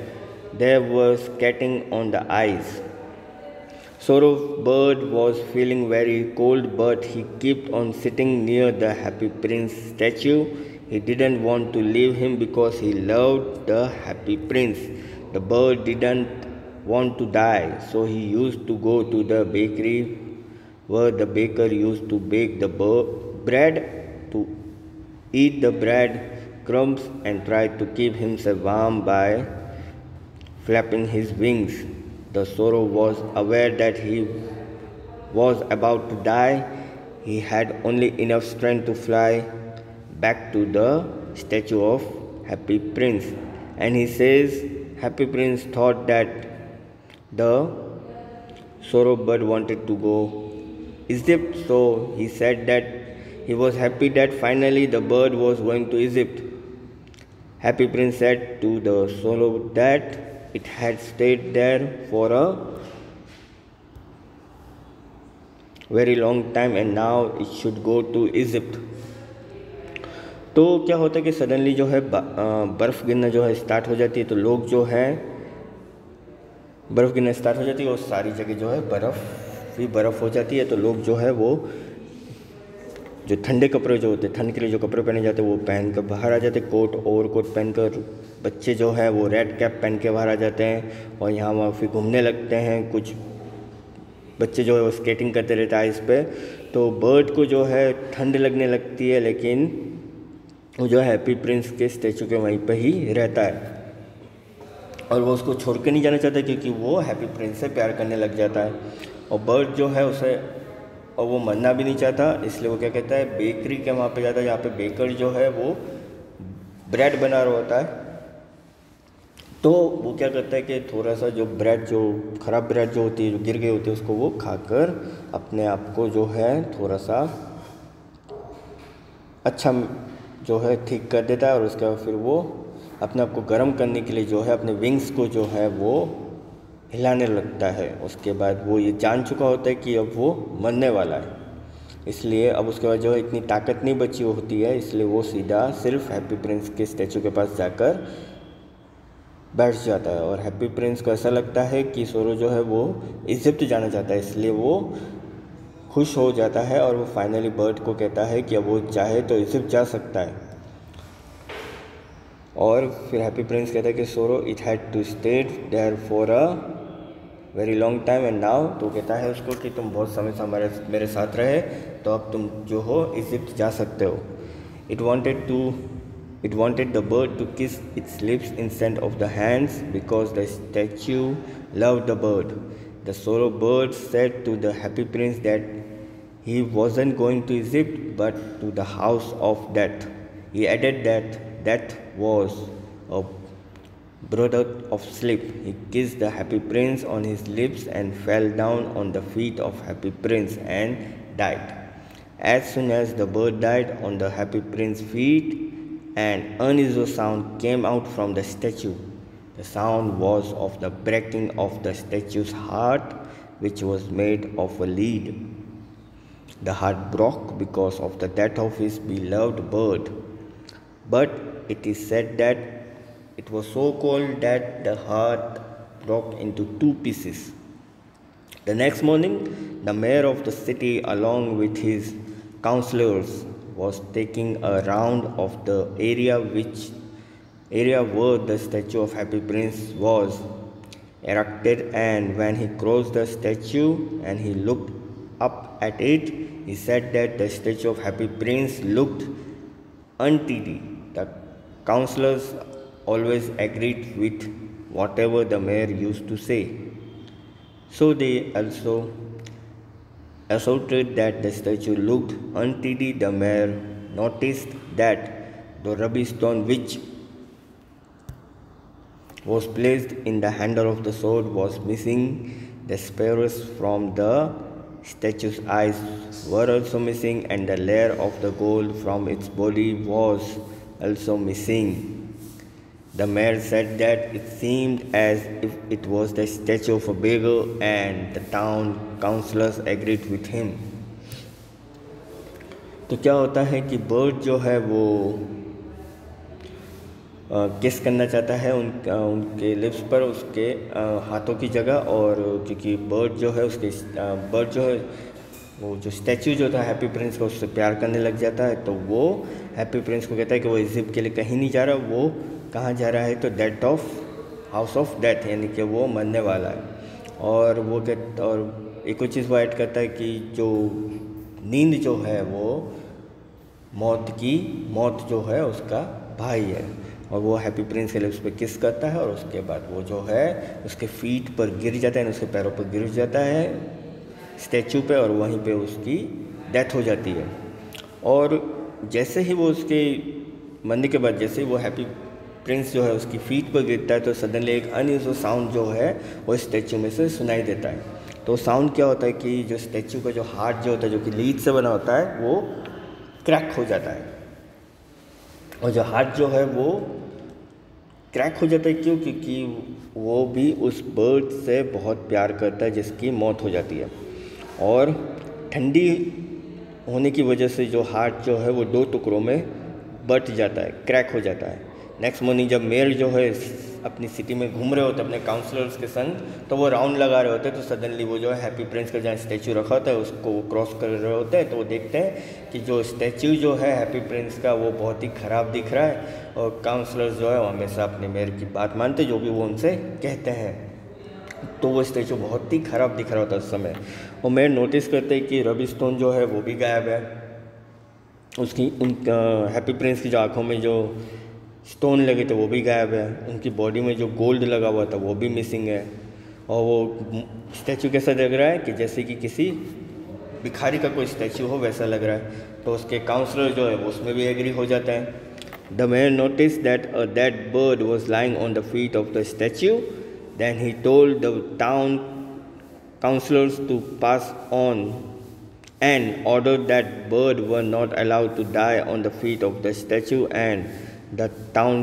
They were skating on the ice. Sorrow bird was feeling very cold, but he kept on sitting near the Happy Prince statue. He didn't want to leave him because he loved the Happy Prince. The bird didn't want to die, so he used to go to the bakery where the baker used to bake the bread, to eat the bread crumbs and try to keep himself warm by flapping his wings. The sorrow was aware that he was about to die. He had only enough strength to fly back to the statue of Happy Prince. And he says Happy Prince thought that the sorrow bird wanted to go Egypt, so he said that he was happy that finally the bird was going to Egypt. Happy Prince said to the sorrow that it had stayed there for a very long time and now it should go to Egypt. तो क्या होता है कि सडनली जो है बर्फ़ गिरना जो है स्टार्ट हो जाती है, तो लोग जो है बर्फ़ गिरना स्टार्ट हो जाती है और सारी जगह जो है बर्फ़ हो जाती है। तो लोग जो है वो जो ठंडे कपड़े जो होते हैं, ठंड के लिए जो कपड़े पहने जाते हैं वो पहन कर बाहर आ जाते हैं, कोट ओवरकोट पहनकर। बच्चे जो है वो रेड कैप पहन के बाहर आ जाते हैं और यहाँ वहाँ फिर घूमने लगते हैं। कुछ बच्चे जो है वो स्केटिंग करते रहते हैं आइस पे। तो बर्ड को जो है ठंड लगने लगती है, लेकिन वो जो है हैप्पी प्रिंस के स्टैचू के वहीं पे ही रहता है और वो उसको छोड़ के नहीं जाना चाहता क्योंकि वो हैप्पी प्रिंस से प्यार करने लग जाता है। और बर्ड जो है उसे और वो मरना भी नहीं चाहता, इसलिए वो क्या कहता है बेकरी के वहाँ पे जाता है जहाँ पे बेकर जो है वो ब्रेड बना रहा होता है। तो वो क्या करता है कि थोड़ा सा जो ब्रेड जो ख़राब ब्रेड जो होती है जो गिर गई होती है उसको वो खाकर अपने आप को जो है थोड़ा सा अच्छा जो है ठीक कर देता है और उसके बाद फिर वो अपने आप को गर्म करने के लिए जो है अपने विंग्स को जो है वो हिलाने लगता है। उसके बाद वो ये जान चुका होता है कि अब वो मरने वाला है, इसलिए अब उसके बाद जो है इतनी ताकत नहीं बची होती है, इसलिए वो सीधा सिर्फ हैप्पी प्रिंस के स्टैचू के पास जाकर बैठ जाता है। और हैप्पी प्रिंस को ऐसा लगता है कि सोरो जो है वो इजिप्ट जाना चाहता है, इसलिए वो खुश हो जाता है और वो फाइनली बर्ड को कहता है कि अब वो चाहे तो इजिप्ट जा सकता है। और फिर हैप्पी प्रिंस कहता है कि swallow it had to stay there for a very long time and now. तो कहता है उसको कि तुम बहुत समय से मेरे साथ रहे, तो अब तुम जो हो इजिप्ट जा सकते हो। It wanted the bird to kiss its lips instead of the hands because the statue loved the bird. The sorrow bird said to the happy prince that he wasn't going to Egypt but to the house of death. He added that death was a brother of sleep. He kissed the happy prince on his lips and fell down on the feet of happy prince and died. As soon as the bird died on the happy prince's feet, an unusual sound came out from the statue. The sound was of the breaking of the statue's heart, which was made of a lead. The heart broke because of the death of his beloved bird, but it is said that it was so cold that the heart broke into two pieces. The next morning, the mayor of the city, along with his councillors, was taking a round of the area where the statue of Happy Prince was erected, and when he crossed the statue and he looked up at it, he said that the statue of Happy Prince looked untidy. The councillors always agreed with whatever the mayor used to say, so they also asserted that the statue looked untidy. The mayor noticed that the ruby stone which was placed in the handle of the sword was missing. The sparrows from the statue's eyes were also missing, and the layer of the gold from its body was also missing. The mayor said that it seemed as if it was the statue of a beggar, and the town councillors agreed with him. तो क्या होता है कि बर्ड जो है वो किस करना चाहता है उनके लिप्स पर, उसके हाथों की जगह। और क्योंकि बर्ड जो है वो जो स्टैचू जो था हैप्पी प्रिंस का, उससे प्यार करने लग जाता है। तो वो हैप्पी प्रिंस को कहता है कि वो इजिप्ट के लिए कहीं नहीं जा रहा, वो कहाँ जा रहा है, तो death of house of death, यानी कि वो मरने वाला है। और वो और एक और चीज़ वो ऐड करता है कि जो नींद जो है वो मौत जो है उसका भाई है। और वो हैप्पी प्रिंस के लिप्स पे किस करता है और उसके बाद वो जो है उसके फीट पर गिर जाता है, उसके पैरों पर गिर जाता है स्टैचू पे, और वहीं पे उसकी डेथ हो जाती है। और जैसे ही वो उसके मरने के बाद जैसे ही वो हैप्पी प्रिंस जो है उसकी फीट पर गिरता है, तो सडनली एक अनयूजुअल साउंड जो है वो स्टैचू में से सुनाई देता है। तो साउंड क्या होता है कि जो स्टैचू का जो हार्ट जो होता है, जो कि लीड से बना होता है, वो क्रैक हो जाता है। और जो हार्ट जो है वो क्रैक हो जाता है क्यों? क्योंकि वो भी उस बर्ड से बहुत प्यार करता है जिसकी मौत हो जाती है। और ठंडी होने की वजह से जो हार्ट जो है वो 2 टुकड़ों में बट जाता है, क्रैक हो जाता है। नेक्स्ट मॉर्निंग जब मेयर जो है अपनी सिटी में घूम रहे होते अपने काउंसलर्स के संग, तो वो राउंड लगा रहे होते हैं, तो सडनली वो जो है हैप्पी प्रिंस का जहाँ स्टैचू रखा होता है उसको वो क्रॉस कर रहे होते हैं। तो वो देखते हैं कि जो स्टैचू जो है हैप्पी प्रिंस का वो बहुत ही ख़राब दिख रहा है, और काउंसलर्स जो है वो हमेशा अपने मेयर की बात मानते जो भी वो उनसे कहते हैं। तो वो स्टैचू बहुत ही ख़राब दिख रहा होता है उस समय। और मेयर नोटिस करते हैं कि रवि स्टोन जो है वो भी गायब है, उसकी हैप्पी प्रिंस की जो आँखों में जो स्टोन लगे थे वो भी गायब है, उनकी बॉडी में जो गोल्ड लगा हुआ था वो भी मिसिंग है। और वो स्टैचू कैसा लग रहा है कि जैसे कि किसी भिखारी का कोई स्टैचू हो वैसा लग रहा है। तो उसके काउंसलर जो है वो उसमें भी एग्री हो जाता है। The man notice that a dead bird was lying on the feet of the statue, then he told the town councillors to pass on and ordered that bird were not allowed to die on the feet of the statue, and the town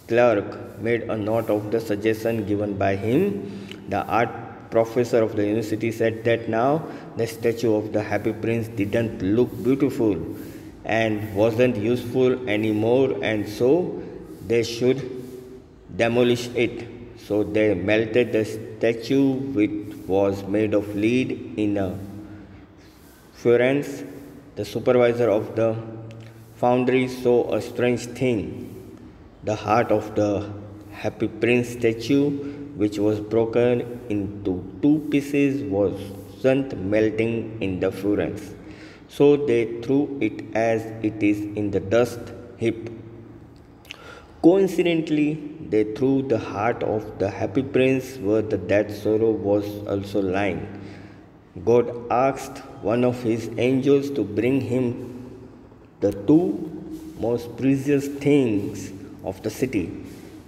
clerk made a note of the suggestion given by him. The art professor of the university said that now the statue of the happy prince didn't look beautiful and wasn't useful anymore, and so they should demolish it. So they melted the statue, which was made of lead, in a Florence. The supervisor of the foundry saw a strange thing. The heart of the happy prince statue, which was broken into 2 pieces, wasn't melting in the furnace. So they threw it as it is in the dust heap. Coincidentally, they threw the heart of the happy prince where the dead sorrow was also lying. God asked one of his angels to bring him the 2 most precious things of the city.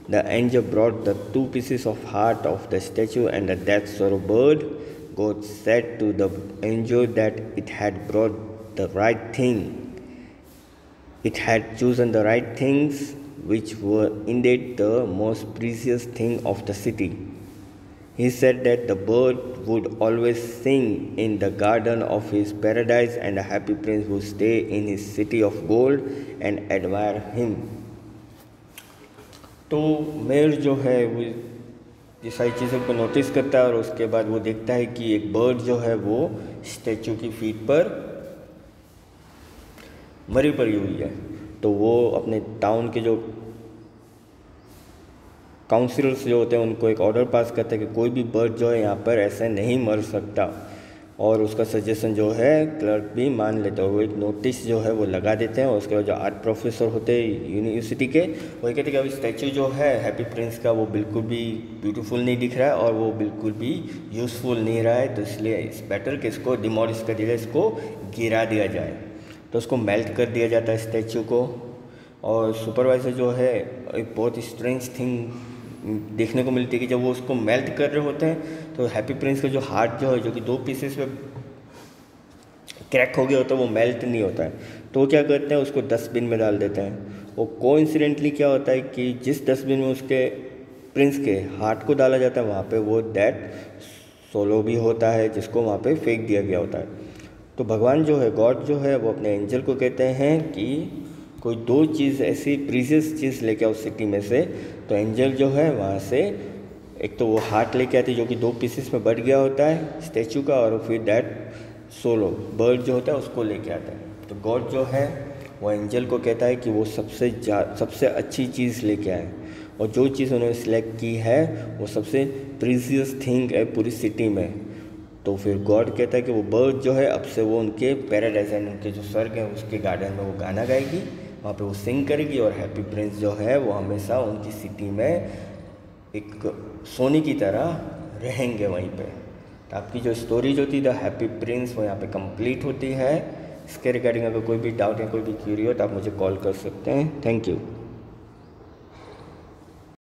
The angel brought the 2 pieces of heart of the statue and the death sorrow bird. God said to the angel that it had brought the right thing. It had chosen the right things, which were indeed the most precious thing of the city. He said that the bird would always sing in the garden of his paradise, and the happy prince would stay in his city of gold and admire him. तो मेयर जो है वो ये सारी चीज़ों को नोटिस करता है, और उसके बाद वो देखता है कि एक बर्ड जो है वो स्टैचू की फीट पर मरी पड़ी हुई है। तो वो अपने टाउन के जो काउंसिलर्स जो होते हैं उनको एक ऑर्डर पास करता है कि कोई भी बर्ड जो है यहाँ पर ऐसे नहीं मर सकता, और उसका सजेशन जो है क्लर्क भी मान लेते हैं। वो एक नोटिस जो है वो लगा देते हैं, और उसके बाद जो आर्ट प्रोफेसर होते हैं यूनिवर्सिटी के वो कहते हैं कि अभी स्टैचू जो है हैप्पी प्रिंस का वो बिल्कुल भी ब्यूटीफुल नहीं दिख रहा है और वो बिल्कुल भी यूज़फुल नहीं रहा है, तो इसलिए इट्स बेटर कि इसको डिमोलिश कर दिया जाए, इसको गिरा दिया जाए। तो उसको मेल्ट कर दिया जाता है स्टैचू को। और सुपरवाइज़र जो है एक बहुत स्ट्रेंज थिंग देखने को मिलती है कि जब वो उसको मेल्ट कर रहे होते हैं तो हैप्पी प्रिंस का जो हार्ट जो है, जो कि 2 पीसेस में क्रैक हो गया होता है, वो मेल्ट नहीं होता है। तो वो क्या करते हैं, उसको डस्टबिन में डाल देते हैं। वो कोइंसिडेंटली क्या होता है कि जिस डस्टबिन में उसके प्रिंस के हार्ट को डाला जाता है वहाँ पे वो डेड सोलो भी होता है, जिसको वहाँ पे फेंक दिया गया होता है। तो भगवान जो है, गॉड जो है, वो अपने एंजल को कहते हैं कि कोई 2 चीज़ ऐसी प्रीशियस चीज़ लेके आओ सिटी में से, तो एंजल जो है वहाँ से एक तो वो हार्ट लेके आती है जो कि 2 पीसेस में बढ़ गया होता है स्टैचू का, और फिर दैट सोलो बर्ड जो होता है उसको लेके आता है। तो गॉड जो है वो एंजल को कहता है कि वो सबसे अच्छी चीज़ लेके आए, और जो चीज़ उन्होंने सिलेक्ट की है वो सबसे प्रीशियस थिंग है पूरी सिटी में। तो फिर गॉड कहता है कि वो बर्ड जो है अब से वो उनके पैराडाइज एंड उनके जो स्वर्ग है उसके गार्डन में वो गाना गाएगी, वहाँ पे वो सिंग करेगी, और हैप्पी प्रिंस जो है वो हमेशा उनकी सिटी में एक सोने की तरह रहेंगे वहीं पे। तो आपकी जो स्टोरी जो थी द हैप्पी प्रिंस वो यहाँ पे कंप्लीट होती है। इसके रिगार्डिंग अगर कोई भी डाउट या कोई भी क्यूरी हो तो आप मुझे कॉल कर सकते हैं। Thank you.